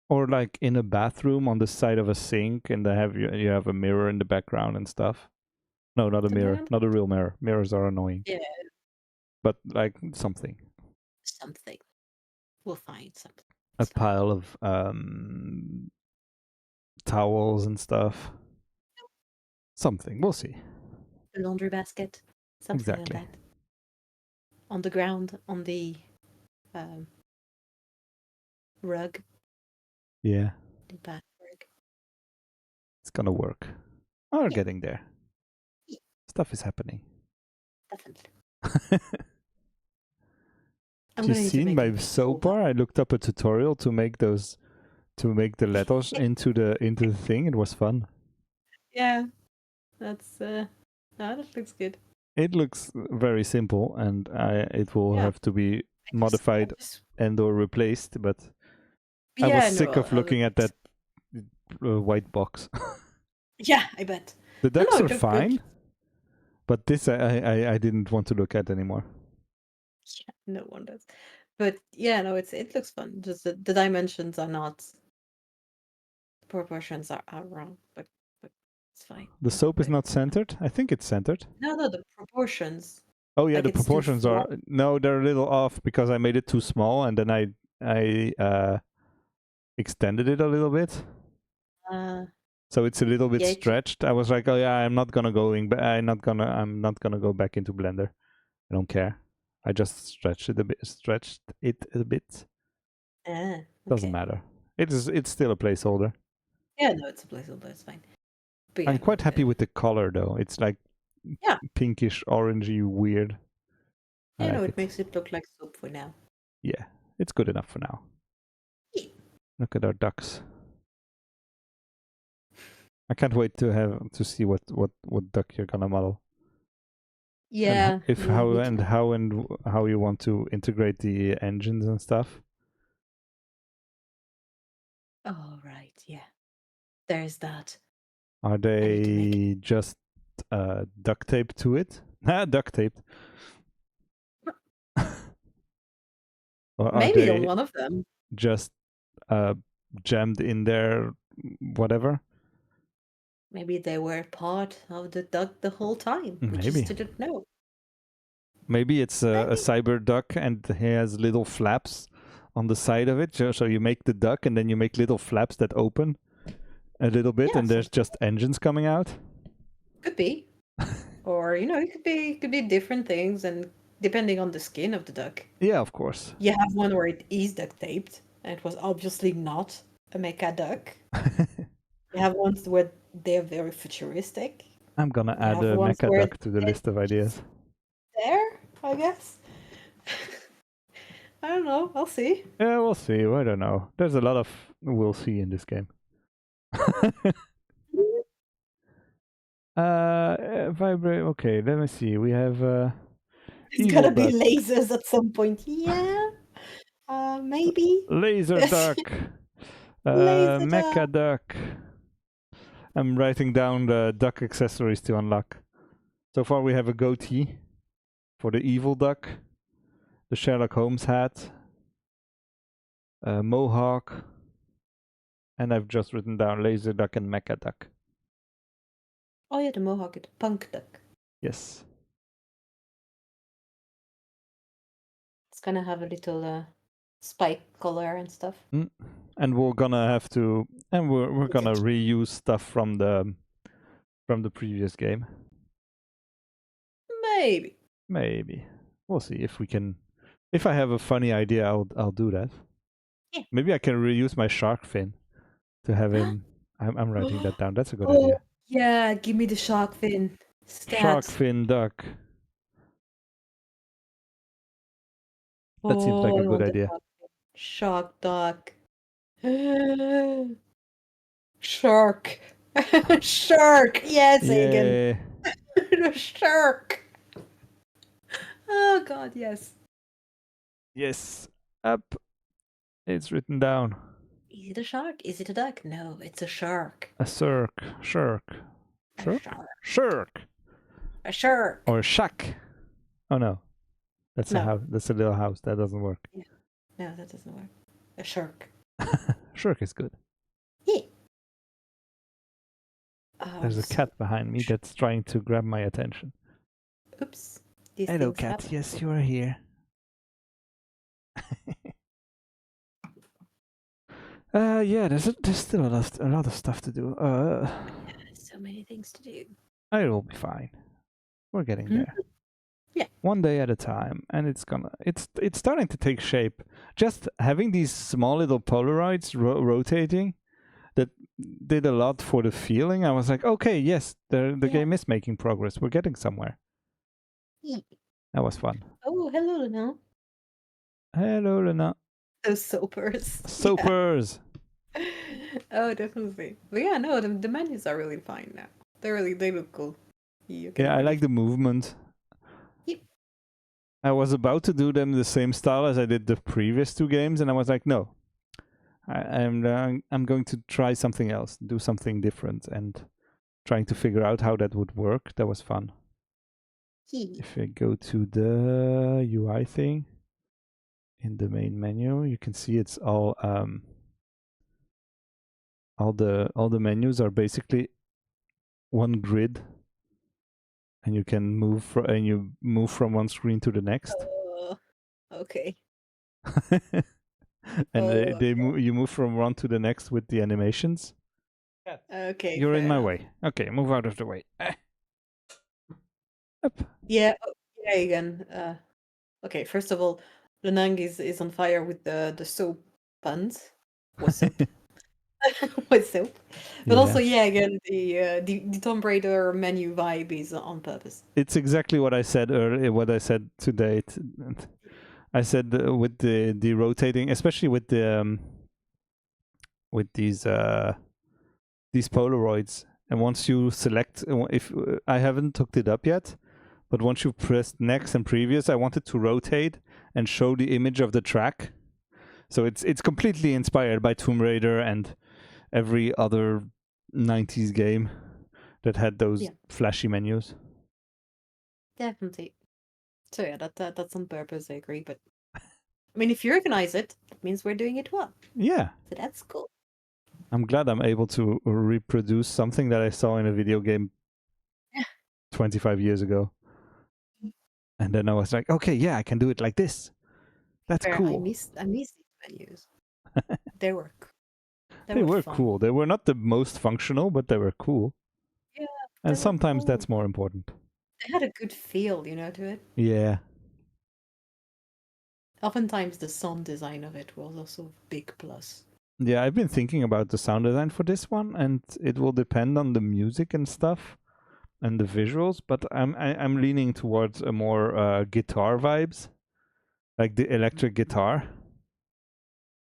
Or like in a bathroom on the side of a sink, and you have a mirror in the background and stuff. No, not a mirror, not a real mirror. Mirrors are annoying. Yeah, But like something. something. We'll find something. A pile of towels and stuff. Something. We'll see. A laundry basket. Something Exactly. like that. On the ground, on the rug. Yeah. The bath rug. It's gonna work. We're Yeah. getting there. Yeah. Stuff is happening. Definitely. Have you seen my soap bar? I looked up a tutorial to make the letters into the thing. It was fun. Yeah. That's that looks good. It looks very simple, and it will have to be modified and or replaced, but I was sick of looking at that white box. Yeah, I bet. The ducks are fine, but this I didn't want to look at anymore. Yeah, no one does. But yeah, no, it looks fun. Just the dimensions are not, the proportions are wrong, but it's fine. The soap is not centered. I think it's centered. No, the proportions. Oh yeah, Like the it's too proportions are small. no, they're a little off because I made it too small, and then I extended it a little bit. So it's a little bit stretched. I was like, oh yeah, I'm not gonna go back into Blender. I don't care. I just stretched it a bit. Doesn't matter. It's still a placeholder. Yeah, no, it's a placeholder. It's fine. But I'm quite happy with the color though. It's like pinkish, orangey, weird. Yeah, no, it makes it look like soap for now. Yeah, it's good enough for now. Yeah. Look at our ducks. I can't wait to see what duck you're gonna model. Yeah. And how you want to integrate the engines and stuff. Oh right, yeah. There's that. Are need to make they just duct taped to it? Duct taped. Or are Maybe on they one of them. just jammed in there, whatever? Maybe they were part of the duck the whole time. We Maybe. just didn't know. Maybe it's a Maybe. cyber duck and he has little flaps on the side of it. So you make the duck and then you make little flaps that open a little bit, Yeah, and there's just engines coming out. Could be. Or, it could be different things, and depending on the skin of the duck. Yeah, of course. You have one where it is duct taped, and it was obviously not a mecha duck. You have ones where they're very futuristic. I'm gonna You add have a ones mecha where duck to the they're list of ideas. just there, I guess. I don't know. I'll see. Yeah, we'll see. I don't know. There's a lot of we'll see in this game. Vibrate. Okay, let me see. We have It's evil gonna be duck. lasers at some point. Yeah. Maybe. Laser duck. Laser Mecha duck. I'm writing down the duck accessories to unlock. So far we have a goatee for the evil duck, the Sherlock Holmes hat, a mohawk, and I've just written down laser duck and mecha duck. Oh yeah, the mohawk, the punk duck. Yes. It's gonna have a little spike collar and stuff. And we're gonna have to, and we're gonna reuse stuff from the previous game. Maybe we'll see if we can. If I have a funny idea, I'll do that. Yeah. Maybe I can reuse my shark fin to have him. I'm writing that down. That's a good idea. Yeah, give me the shark fin. Shark fin duck. That seems like a I good want the idea. shark duck. Shark. Shark. Yes, Egan. Yeah. The shark. Oh god, yes. Yes. Up. It's written down. Is it a shark? Is it a duck? No, it's a shark. A shark. Shark. A Shark. shark. Shark. A shark. Or shack. Oh no. That's a No. house. That's a little house. That doesn't work. No, that doesn't work. A shark. Shark is good. Yeah. There's a cat behind me that's trying to grab my attention. Oops. These Hello, things cat. happen. Yes, you are here. Yeah, there's still a lot of stuff to do. So many things to do. It will be fine. We're getting there. Yeah. One day at a time, and it's starting to take shape. Just having these small little Polaroids rotating, that did a lot for the feeling. I was like, okay, yes, the game is making progress. We're getting somewhere. Yeah. That was fun. Oh, hello, Lena. Hello, Lena. Those soapers. Soapers. Yeah. Oh, definitely. But yeah, no, the menus are really fine now. They look cool. Yeah, I like the movement. Yep. I was about to do them the same style as I did the previous two games, and I was like, no. I'm going to try something else, do something different, and trying to figure out how that would work. That was fun. If I go to the UI thing in the main menu, you can see it's all the menus are basically one grid, and you can move from one screen to the next. Okay. And you move from one to the next with the animations. Okay. You're in my enough. way. Okay, move out of the way. Up. Yeah. Yeah. Again. Okay. First of all, Lenang is on fire with the soap puns. With soap. With soap. But also, yeah, again, the Tomb Raider menu vibe is on purpose. It's exactly what I said earlier. What I said today. I said with the rotating, especially with the with these Polaroids, and once you select, if I haven't hooked it up yet, but once you pressed next and previous, I want it to rotate and show the image of the track. So it's completely inspired by Tomb Raider and every other 90s game that had those flashy menus. Definitely. So yeah, that's on purpose, I agree. But I mean, if you recognize it, that means we're doing it well. Yeah. So that's cool. I'm glad I'm able to reproduce something that I saw in a video game 25 years ago. And then I was like, okay, yeah, I can do it like this. That's cool. I miss these menus. They were fun. Cool. They were not the most functional, but they were cool. Yeah. And sometimes that's more important. They had a good feel, to it. Yeah. Oftentimes the sound design of it was also a big plus. Yeah, I've been thinking about the sound design for this one, and it will depend on the music and stuff and the visuals, but I'm leaning towards a more guitar vibes, like the electric guitar.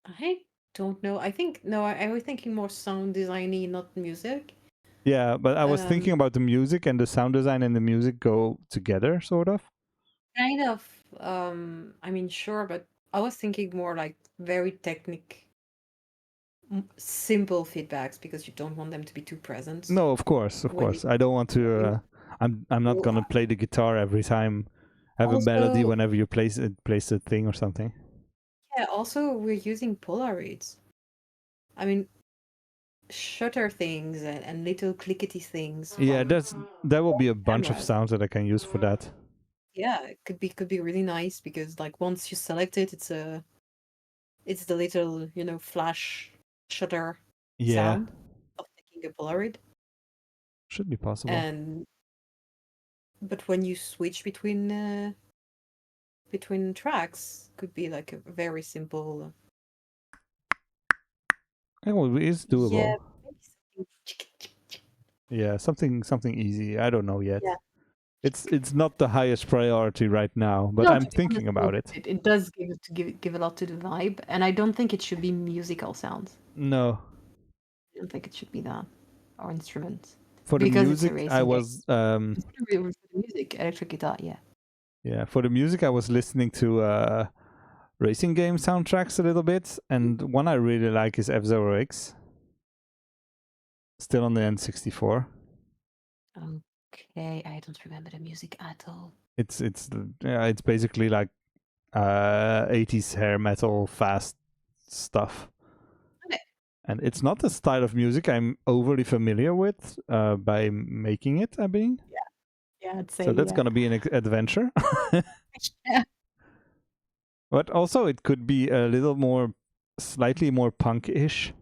I don't know. I was thinking more sound designy, not music. Yeah, but I was thinking about the music, and the sound design and the music go together, sort of. Kind of. I mean, sure, but I was thinking more like very simple feedbacks, because you don't want them to be too present. No, of course. I don't want to. I'm not gonna play the guitar every time. Have a melody whenever you place a thing or something. Yeah. Also, we're using Polaroids. I mean, shutter things and little clickety things. Yeah, there will be a bunch of sounds that I can use for that. Yeah, it could be really nice, because like once you select it, it's the little flash shutter sound of taking a Polaroid. Should be possible. But when you switch between tracks, could be like a very simple. Well, it is doable. Yeah, something easy. I don't know yet. Yeah. It's not the highest priority right now, but I'm thinking about it. It does give a lot to the vibe, and I don't think it should be musical sounds. No. I don't think it should be that, or instruments. For the music, I was for the music, electric guitar, yeah. Yeah, for the music, I was listening to racing game soundtracks a little bit, and one I really like is F-Zero X. Still on the N64. Okay, I don't remember the music at all. It's basically like 80s hair metal fast stuff. Okay. And it's not the style of music I'm overly familiar with by making it, I mean. Yeah, I'd say. So that's gonna be an adventure. Yeah. But also it could be a little more, slightly more punk-ish.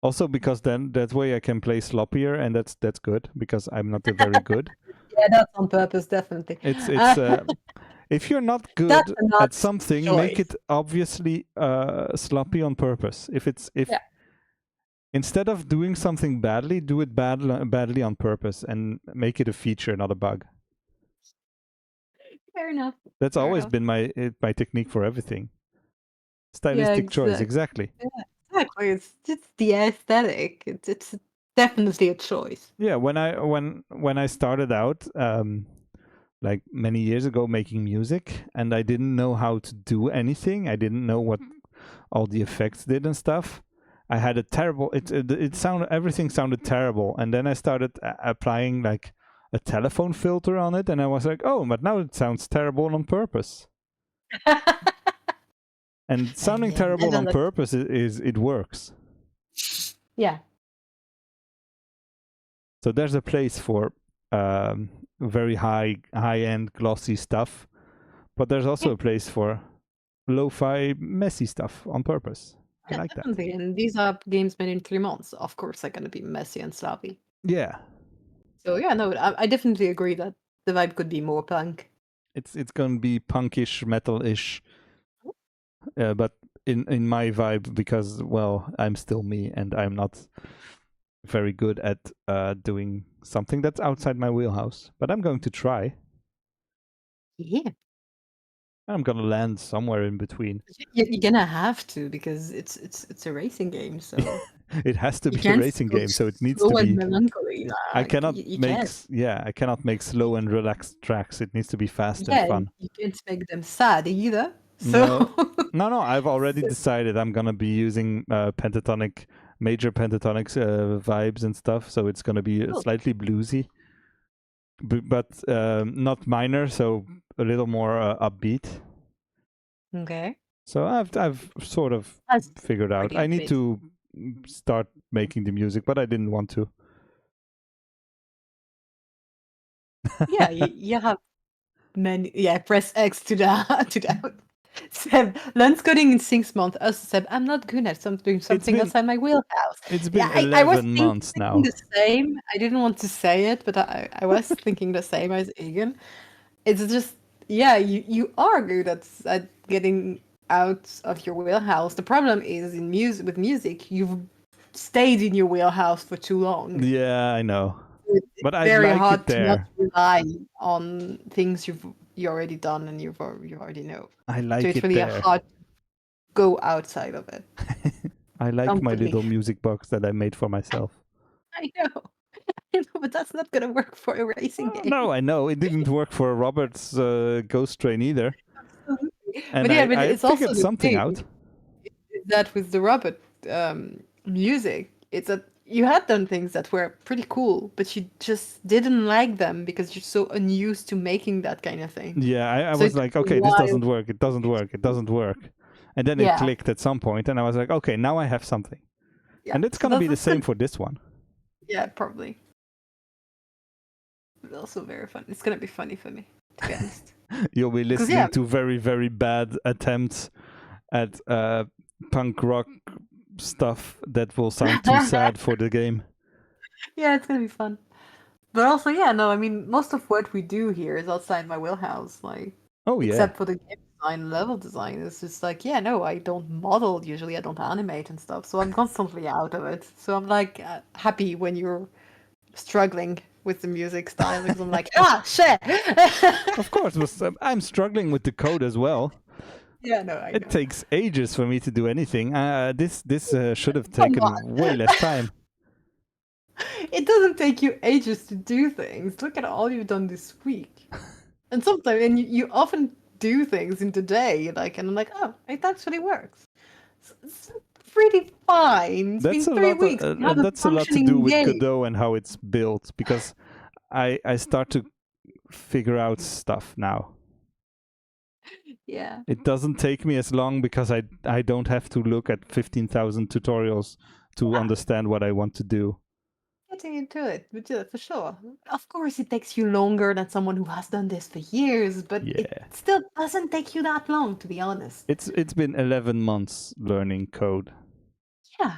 Also, because then that way I can play sloppier, and that's good, because I'm not very good. Yeah, that's on purpose, definitely. It's if you're not good at something, make it obviously sloppy on purpose. Instead of doing something badly, do it badly on purpose and make it a feature, not a bug. Fair enough. That's always been my technique for everything. Stylistic choice, exactly. Yeah. Exactly, it's the aesthetic. It's definitely a choice. Yeah, when I started out, like many years ago, making music, and I didn't know how to do anything. I didn't know what all the effects did and stuff. I had a terrible. Everything sounded terrible, and then I started applying like a telephone filter on it, and I was like, oh, but now it sounds terrible on purpose. And sounding terrible on purpose it works. Yeah. So there's a place for very high-end glossy stuff, but there's also a place for lo-fi messy stuff on purpose. I like that. And these are games made in 3 months. Of course, they're going to be messy and sloppy. Yeah. So yeah, no, I definitely agree that the vibe could be more punk. It's going to be punkish, metal-ish. But in my vibe, because, well, I'm still me, and I'm not very good at doing something that's outside my wheelhouse. But I'm going to try. Yeah. I'm going to land somewhere in between. You're going to have to, because it's a racing game, so... It has to You be a can't racing go game, so it needs slow to and be. melancholy. Nah, I cannot you make can't. I cannot make slow and relaxed tracks. It needs to be fast and Yeah, fun. you can't make them sad either. No, So no. I've already So- decided I'm gonna be using major pentatonics vibes and stuff. So it's gonna be Cool. slightly bluesy, but not minor. So a little more upbeat. okay. So I've sort of That's figured out. pretty I need upbeat. to start making the music, but I didn't want to. Yeah, you have many. Yeah, press X to the to the. Seb, learn coding in 6 months. Also, Seb, I'm not good at doing something been- outside my wheelhouse. It's Yeah, been I was 11 months thinking now. the same. I didn't want to say it, but I was thinking the same as Egan. It's just, yeah, you are good at getting out of your wheelhouse. The problem is in music with music, you've stayed in your wheelhouse for too long. Yeah, I know. It's But I very like hard it to not there. rely on things you already done and you already know. I So like it's it really there. hard to go outside of it. I like my Completely. little music box that I made for myself. I know. I know, but that's not gonna work for a racing game. No, I know. It didn't work for Robert's Ghost Train either. Absolutely. And But yeah, but I it's also figured the something thing out. is that with the Robert music, it's that you had done things that were pretty cool, but you just didn't like them because you're so unused to making that kind of thing. Yeah, I So was it like, took a okay, this while. doesn't work. It doesn't work. It doesn't work. And then it Yeah. clicked at some point, and I was like, okay, now I have something. Yeah, And it's so going to be the that's same good. for this one. Yeah, probably. But also very fun. It's gonna be funny for me, to be honest. You'll be listening yeah. to very, very bad attempts at punk rock stuff that will sound too sad for the game. Yeah, it's gonna be fun. But also, yeah, no, I mean, most of what we do here is outside my wheelhouse. Like, Oh, yeah. except for the game design, level design, it's just like, yeah, no, I don't model usually. I don't animate and stuff, so I'm constantly out of it. So I'm like happy when you're struggling with the music style because I'm like, shit. Of course, I'm struggling with the code as well. Yeah, no, I know. It takes ages for me to do anything. This should have taken way less time. It doesn't take you ages to do things. Look at all you've done this week. And sometimes, and you often do things in the day, like, and I'm like, oh, it actually works. It's pretty fine. It's That's been a 3 lot. weeks. We have a That's a lot to functioning do with game. Godot and how it's built, because I start to figure out stuff now. Yeah. It doesn't take me as long because I don't have to look at 15,000 tutorials to understand what I want to do. Getting into it, but yeah, for sure. Of course, it takes you longer than someone who has done this for years, but Yeah. it still doesn't take you that long, to be honest. It's been 11 months learning code, Yeah,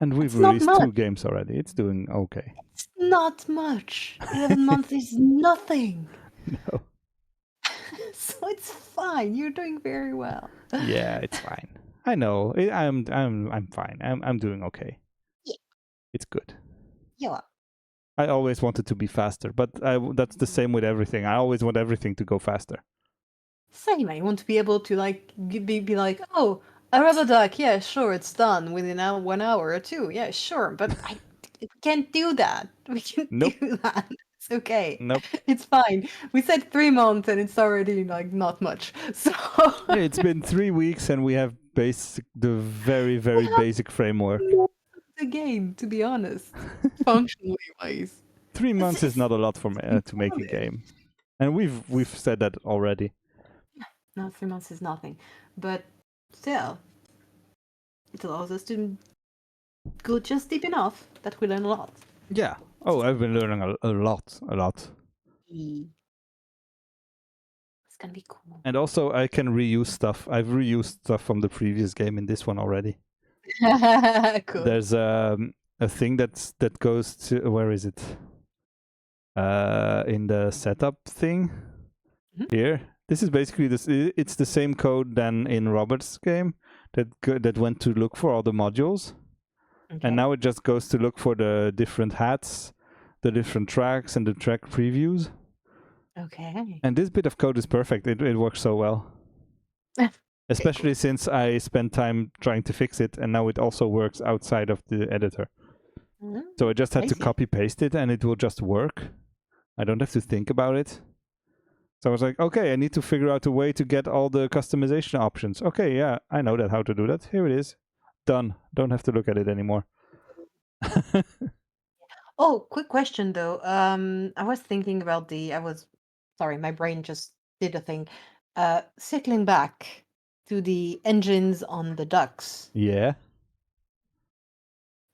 and we've It's not released 2 much. games already. It's doing okay. it's not much. 11 months is nothing. No. So it's fine. You're doing very well. Yeah, it's fine. I know. I'm fine. I'm doing okay. Yeah. It's good. Yeah. I always wanted to be faster, but that's the same with everything. I always want everything to go faster. Same. I want to be able to like be like, oh, a rubber duck. Yeah, sure, it's done within 1 hour or 2. Yeah, sure, but I can't do that. We can't Nope. do that. It's okay. Nope. It's fine. We said 3 months, and it's already like not much. So Yeah, it's been 3 weeks, and we have the very, very basic framework. the game, to be honest, functionally wise. 3 months is not a lot for me to make a solid. game, and we've said that already. No, 3 months is nothing, but still, it allows us to go just deep enough that we learn a lot. Yeah. Oh, I've been learning a lot. It's gonna be cool. And also, I can reuse stuff. I've reused stuff from the previous game in this one already. Cool. There's a thing that goes to, where is it? In the setup thing here. This is basically this. It's the same code than in Robert's game that went to look for all the modules, and now it just goes to look for the different hats, the different tracks, and the track previews. Okay. And this bit of code is perfect. It works so well. Especially since I spent time trying to fix it, and now it also works outside of the editor. Mhm. So I just had to Crazy. copy paste it, and it will just work. I don't have to think about it. So I was like, okay, I need to figure out a way to get all the customization options. Okay, yeah, I know that how to do that. Here it is. Done. Don't have to look at it anymore. Oh, quick question though. I was thinking about sorry, my brain just did a thing. Circling back to the engines on the ducks. Yeah.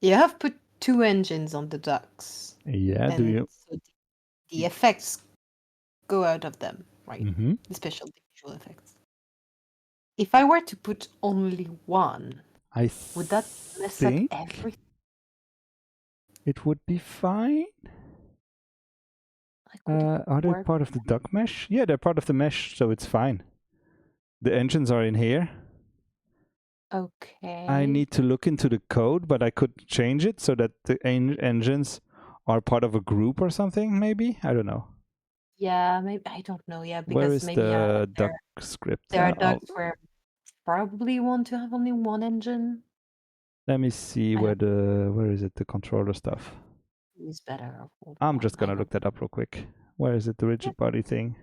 You have put 2 engines on the ducks, Yeah. Do and you? so the effects go out of them, right? Mm-hmm. The visual effects. If I were to put only one, I would that mess up think everything? it would be fine. Like, would it Are they work? part of the duck mesh? Yeah, they're part of the mesh, so it's fine. The engines are in here. Okay. I need to look into the code, but I could change it so that the engines are part of a group or something, maybe? I don't know. Yeah, maybe I don't know. Yeah, Where because is maybe the duck script? there are ducks where probably want to have only one engine. Let me see I don't where is it, the controller stuff? know who's better of I'm one. just gonna look that up real quick. Where is it, the rigid body thing?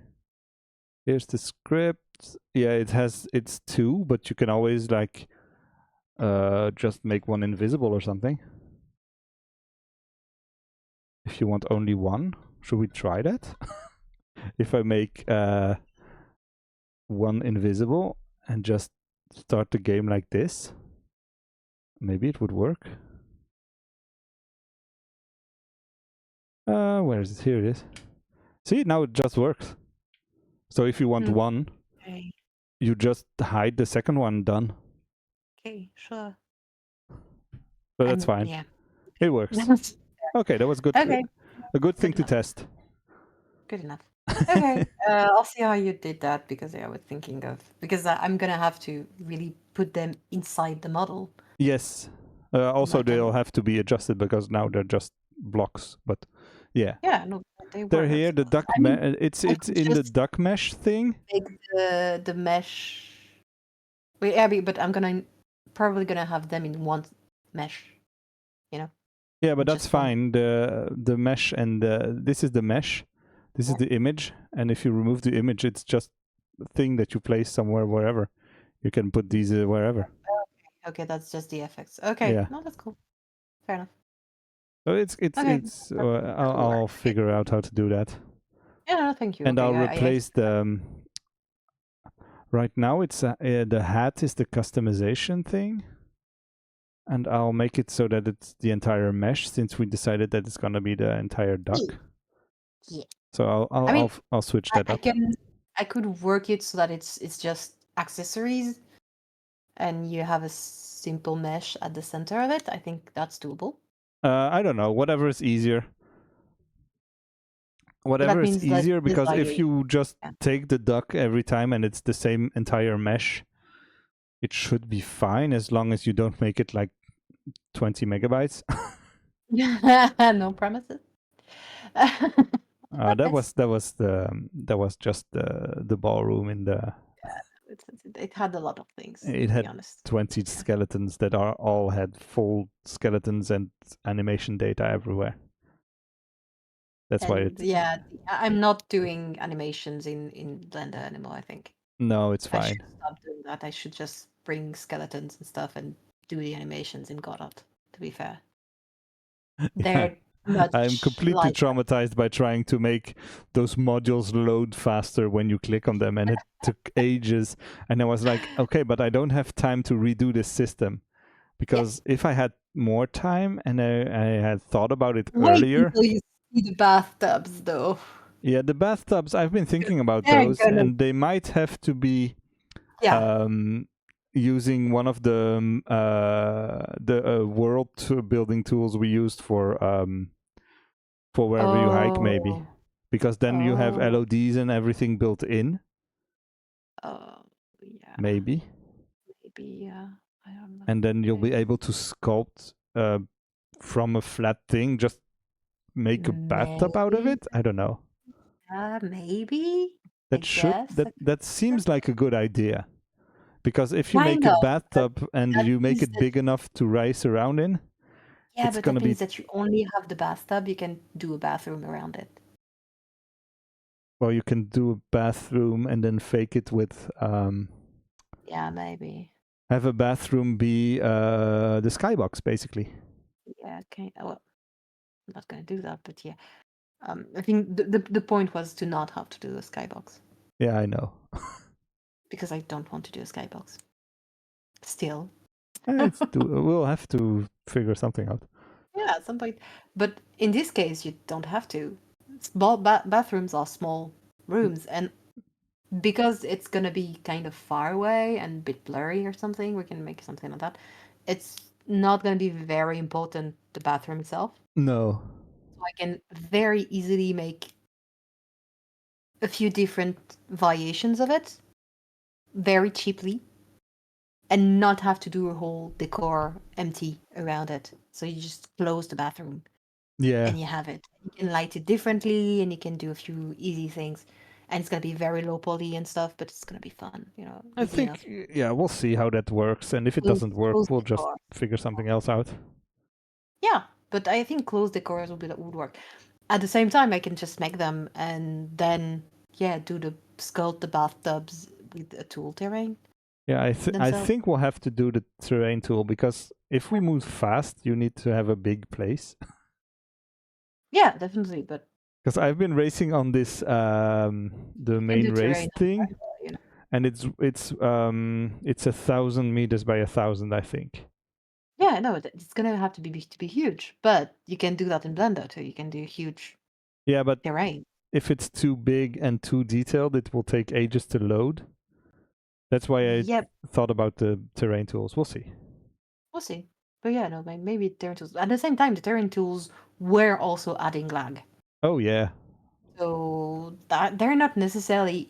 Here's the script. Yeah, it's 2, but you can always like just make one invisible or something. If you want only one, should we try that? If I make one invisible and just start the game like this, maybe it would work. Where is it? Here it is. See, now it just works. So if you want one, Okay. you just hide the second one. Done. Okay, sure. So that's fine. Yeah. It works. Okay, that was good. Okay. A good thing Good to enough. test. Good enough. Okay. I'll see how you did that because I was thinking of I'm gonna have to really put them inside the model. Yes. Also, Like, they'll have to be adjusted because now they're just blocks. But yeah, yeah, no, they they're were. here. The That's duck. I mean, It's I it's could in the just duck mesh thing. make the mesh. Wait, yeah, but I'm probably gonna have them in one mesh. You know. Yeah, but that's Just one. fine. The mesh and this is the mesh. This is the image, and if you remove the image, it's just a thing that you place somewhere, wherever. You can put these wherever. Okay, that's just the effects. Okay, Yeah. no, that's cool. Fair enough. So Okay, I'll figure out how to do that, yeah, no, thank you. and Okay, I'll replace the. Right now, it's the hat is the customization thing, and I'll make it so that it's the entire mesh, since we decided that it's gonna be the entire duck. Yeah. So I mean, I'll switch that up. I could work it so that it's just accessories, and you have a simple mesh at the center of it. I think that's doable. I don't know. Whatever is easier. Whatever is means less easier, because if designing. you just Yeah. take the duck every time and it's the same entire mesh, it should be fine as long as you don't make it like 20 megabytes. No promises. That was just the ballroom in the. It had a lot of things. It to had be honest. 20 skeletons that are all had full skeletons and animation data everywhere. That's why it. Yeah, I'm not doing animations in Blender anymore. I think No, it's I fine. should stop doing that. I should just bring skeletons and stuff and do the animations in Godot. To be fair, they're much. I'm completely lighter. traumatized by trying to make those modules load faster when you click on them, and it took ages. And I was like, okay, but I don't have time to redo this system, because if I had more time and I had thought about it Wait earlier. until you see the bathtubs, though. Yeah, the bathtubs, I've been thinking about They're those, and they might have to be using one of the world building tools we used for wherever you hike, maybe, because then you have LODs and everything built in. Oh, yeah. Maybe, yeah. I don't know. and then you'll be able to sculpt from a flat thing, just make a bathtub out of it. I don't know. Maybe. That seems like a good idea, Because if you Kind make a of, but bathtub and that you make means it that big enough to rise around in, yeah, it's but gonna that be means that you only have the bathtub. You can do a bathroom around it. well. You can do a bathroom and then fake it with Yeah, maybe. have a bathroom be the skybox basically. Yeah, okay. Well, I'm not gonna do that, but yeah. I think the point was to not have to do a skybox Yeah, I know. because I don't want to do a skybox. Still, We'll have to figure something out. yeah, at some point. But in this case, you don't have to. Small bathrooms are small rooms, and because it's gonna be kind of far away and a bit blurry or something, we can make something like that. It's not gonna be very important, the bathroom itself. No. So I can very easily make a few different variations of it very cheaply and not have to do a whole decor empty around it. So you just close the bathroom Yeah. and you have it. You can light it differently and you can do a few easy things. And it's gonna be very low poly and stuff, but it's gonna be fun, I easy enough. think yeah, we'll see how that works, and if it Close, doesn't work, close we'll just decor. figure something else out. Yeah, but I think closed decors would work. At the same time, I can just make them and then do the sculpt the bathtubs with a tool terrain Yeah, I themselves. think we'll have to do the terrain tool because if we move fast, you need to have a big place. Yeah, definitely. But Because I've been racing on this the you can main do race terrain, thing, and it's 1,000 meters by 1,000, I think. Yeah, no, it's gonna have to be huge, but you can do that in Blender too. You can do huge Yeah, but terrain. if it's too big and too detailed, it will take ages to load. That's why I Yep, thought about the terrain tools. We'll see. we'll see. But yeah, no, maybe terrain tools. At the same time, the terrain tools were also adding lag, Oh yeah, so that they're not necessarily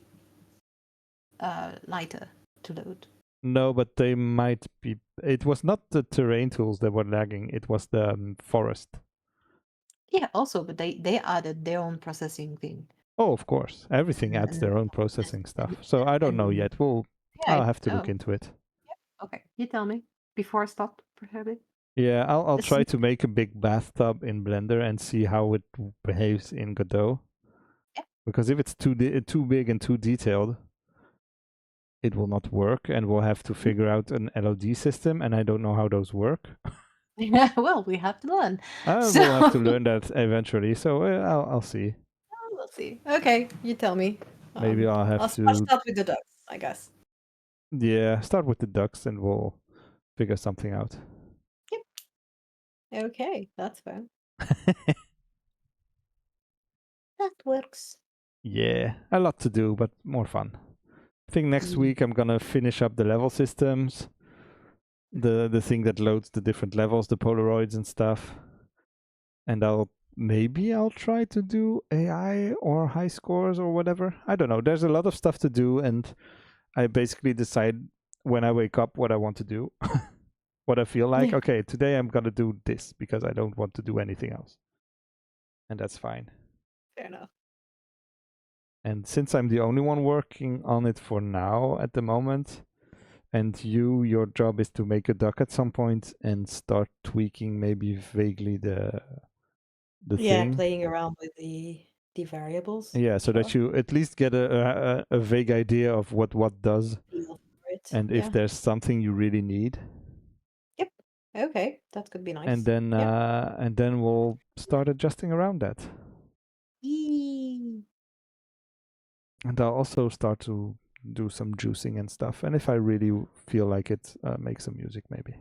lighter to load. no, but they might be. It was not the terrain tools that were lagging. It was the forest. Yeah, also, but they added their own processing thing. Oh, of course. Everything adds And their own processing stuff. So I don't know and yet. yeah, I'll have to look oh, into it. okay. You tell me before I stop, perhaps. Yeah, I'll It's try to make a big bathtub in Blender and see how it behaves in Godot. Yeah. Because if it's too big and too detailed, it will not work, and we'll have to figure out an LOD system, and I don't know how those work. Yeah, well, we have to learn. We'll have to learn that eventually. So I'll see. We'll see. Okay, you tell me. Maybe I'll have I'll to start with the ducks, I guess. start with the ducks, and we'll figure something out. Okay, that's fine. That works. Yeah, a lot to do, but more fun. I think next Mm. week I'm gonna finish up the level systems, the thing that loads the different levels, the Polaroids and stuff, and maybe I'll try to do AI or high scores or whatever. I don't know. There's a lot of stuff to do, and I basically decide when I wake up what I want to do, what I feel like. Yeah. Okay, today I'm gonna do this because I don't want to do anything else, and that's fine. Fair enough. And since I'm the only one working on it for now at the moment, and your job is to make a duck at some point and start tweaking maybe vaguely the thing. Playing around with the variables. Yeah, so that you at least get a vague idea of what does, Feel for it. and if there's something you really need. Yep. Okay, that could be nice. And then we'll start adjusting around that. Yee. And I'll also start to do some juicing and stuff. And if I really feel like it, make some music maybe.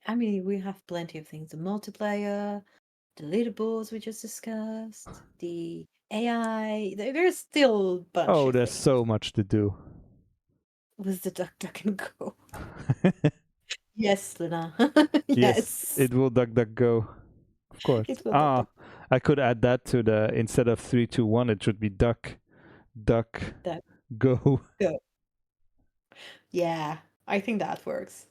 I mean, we have plenty of things. The multiplayer, the leaderboards we just discussed, the AI. There's still a bunch Oh, of there's things so much to do. with the duck and go. Yes, Luna. Yes, it will duck go. Of course. It will duck. I could add that to the instead of 3, 2, 1, it should be duck, Duck. go. Yeah, I think that works.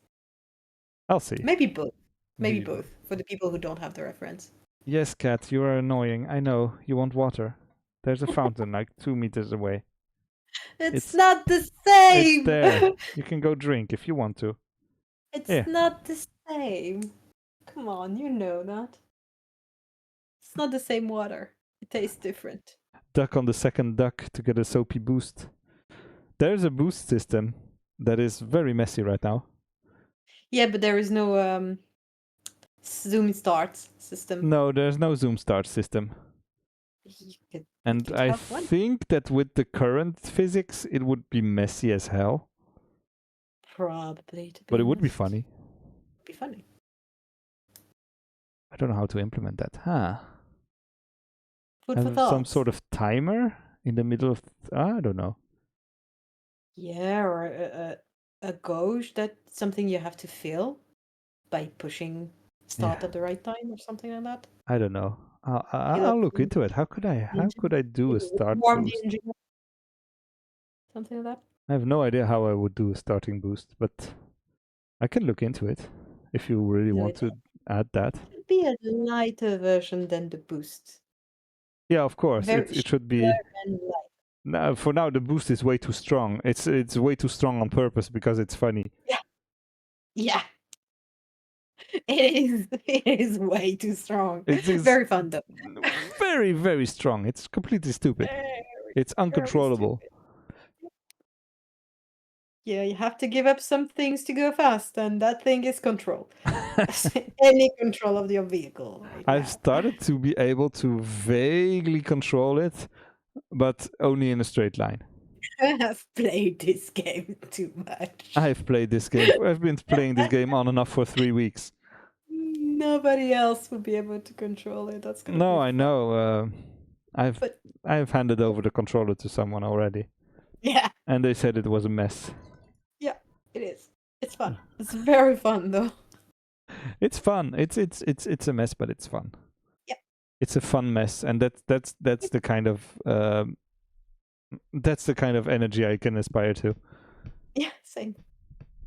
I'll see. Maybe both. Maybe Maybe both for the people who don't have the reference. Yes, cat, you are annoying. I know. You want water. There's a fountain like 2 meters away. It's It's not the it's same. there. You can go drink if you want to. It's Yeah. not the same. Come on, you know that. It's not the same water. It tastes different. Duck on the second duck to get a soapy boost. There's a boost system that is very messy right now. Yeah, but there is no zoom start system. No, there's no zoom start system. You could, And I have one. think that with the current physics, it would be messy as hell. Probably, to be But it would be honest. funny. Be funny. I don't know how to implement that. Huh. Food for Have some thought. sort of timer in the middle of... I don't know. Yeah, or a gauge, that's something you have to fill by pushing start Yeah. at the right time or something like that. I don't know. Fill I'll up look the into it. How could engine. I do a start Warm the boost? engine. Something like that. I have no idea how I would do a starting boost, but I can look into it if you really So want it to add that. should be a lighter version than the boost. Yeah, of course. Very It should shorter be. and light. Now, for now, the boost is way too strong. It's way too strong on purpose because it's funny. Yeah. It is. It is way too strong. It's Very fun though. very, very strong. It's completely stupid. Very, It's very uncontrollable. stupid. Yeah, you have to give up some things to go fast, and that thing is control. Any control of your vehicle right I've now. started to be able to vaguely control it, but only in a straight line. I have played this game too much. I've played this game. I've been playing this game on and off for 3 weeks. Nobody else would be able to control it. That's gonna No, be I fun. know. But I've handed over the controller to someone already, yeah, and they said it was a mess. yeah, it is. It's fun. It's very fun though. It's fun. It's a mess, but it's fun. Yeah. It's a fun mess, and that's the kind of energy I can aspire to. Yeah, same.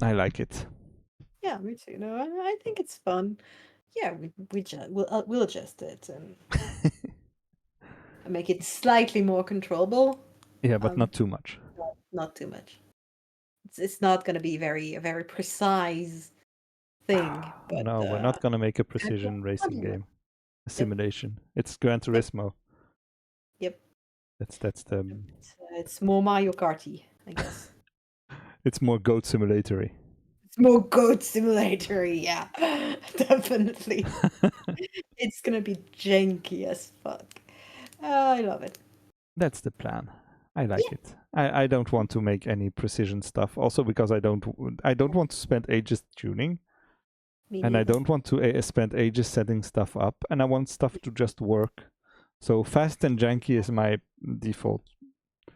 I like it. Yeah, me too. No, I think it's fun. Yeah, we'll adjust it and make it slightly more controllable. Yeah, but not too much. Not too much. It's not going to be a very precise thing. But No, we're not gonna make a precision racing game, a simulation. It's Gran Turismo. Yep. That's the. It's more Mario Karty, I guess. It's more goat simulatory. It's more Goat Simulator, yeah, definitely. It's gonna be janky as fuck. I love it. That's the plan. I like it. I don't want to make any precision stuff. Also because I don't want to spend ages tuning, Me and I neither. don't want to spend ages setting stuff up, and I want stuff to just work. So fast and janky is my default.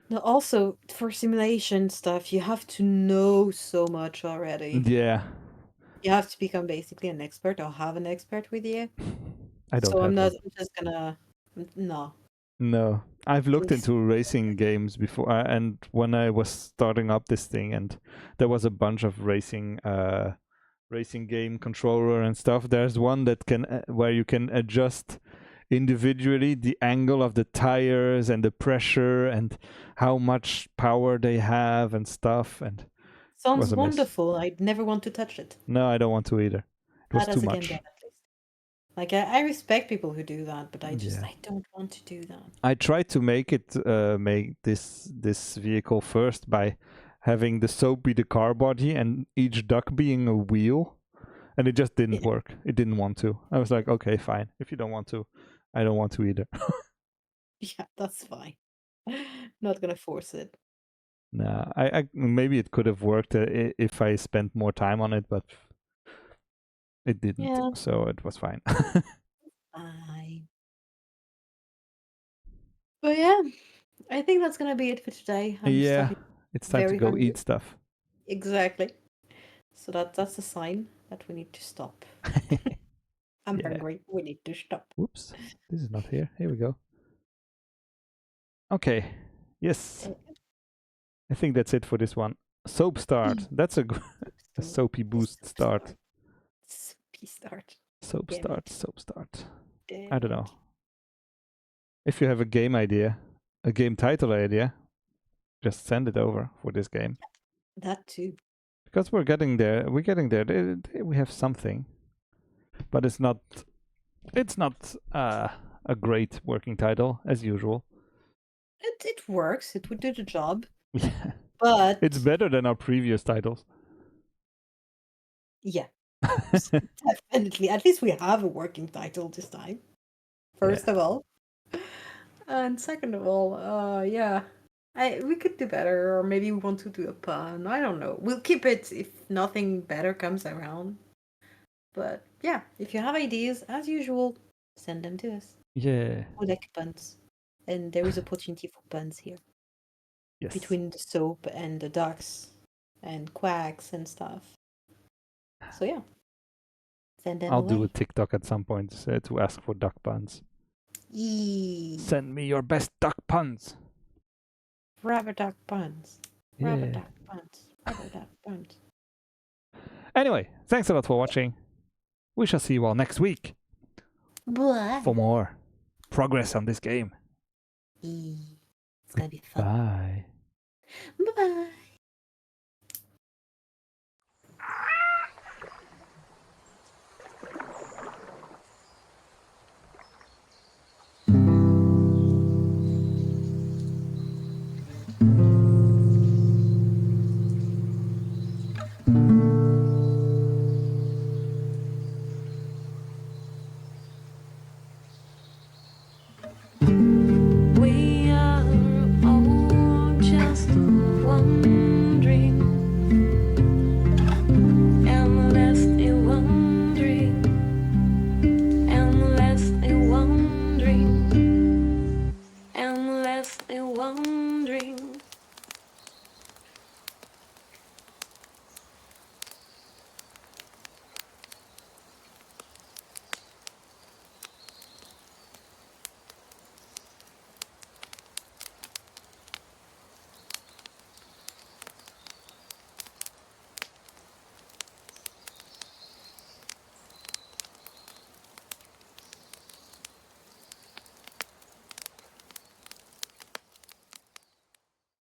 No, also for simulation stuff, you have to know so much already. Yeah. You have to become basically an expert or have an expert with you. I don't So have I'm one. just gonna no. No, I've looked Please. into racing games before, and when I was starting up this thing, and there was a bunch of racing game controller and stuff. There's one that can where you can adjust individually the angle of the tires and the pressure and how much power they have and stuff. And Sounds was a mess. wonderful. I'd never want to touch it. No, I don't want to either. It was That too is a game much. dev, at least. Like I respect people who do that, but I don't want to do that. I tried to make this vehicle first by having the soap be the car body and each duck being a wheel, and it just didn't work. It didn't want to. I was like, okay, fine. If you don't want to, I don't want to either. Yeah, that's fine. Not gonna force it. Nah, I maybe it could have worked if I spent more time on it, but it didn't. Yeah. So it was fine. Fine. But yeah, I think that's gonna be it for today. Yeah, starting it's time to very go hungry. eat stuff. Exactly. So that's a sign that we need to stop. I'm Yeah. hungry. We need to stop. Whoops, this is not here. Here we go. Okay. Yes. I think that's it for this one. Soap start. That's a soapy boost start. Soapy start. Soap Damn start. it. Soap start. Damn I don't it. know. If you have a game idea, a game title idea, just send it over for this game. That too. Because we're getting there. We're getting there. We have something, but it's not. It's not a great working title as usual. It works. It would do the job. Yeah, But it's better than our previous titles. yeah, definitely. At least we have a working title this time. First of all, and second of all, yeah, we could do better, or maybe we want to do a pun. I don't know. We'll keep it if nothing better comes around. But yeah, if you have ideas, as usual, send them to us. Yeah. We like puns, and there is opportunity for puns here. Yes. Between the soap and the ducks and quacks and stuff. So yeah, send them I'll away. do a TikTok at some point to ask for duck puns. Send me your best duck puns. Rubber duck puns. Yeah. Rubber duck puns. Rubber duck puns. Anyway, thanks a lot for watching. We shall see you all next week Bye. for more progress on this game. It's gonna be fun. Bye. Bye. Bye.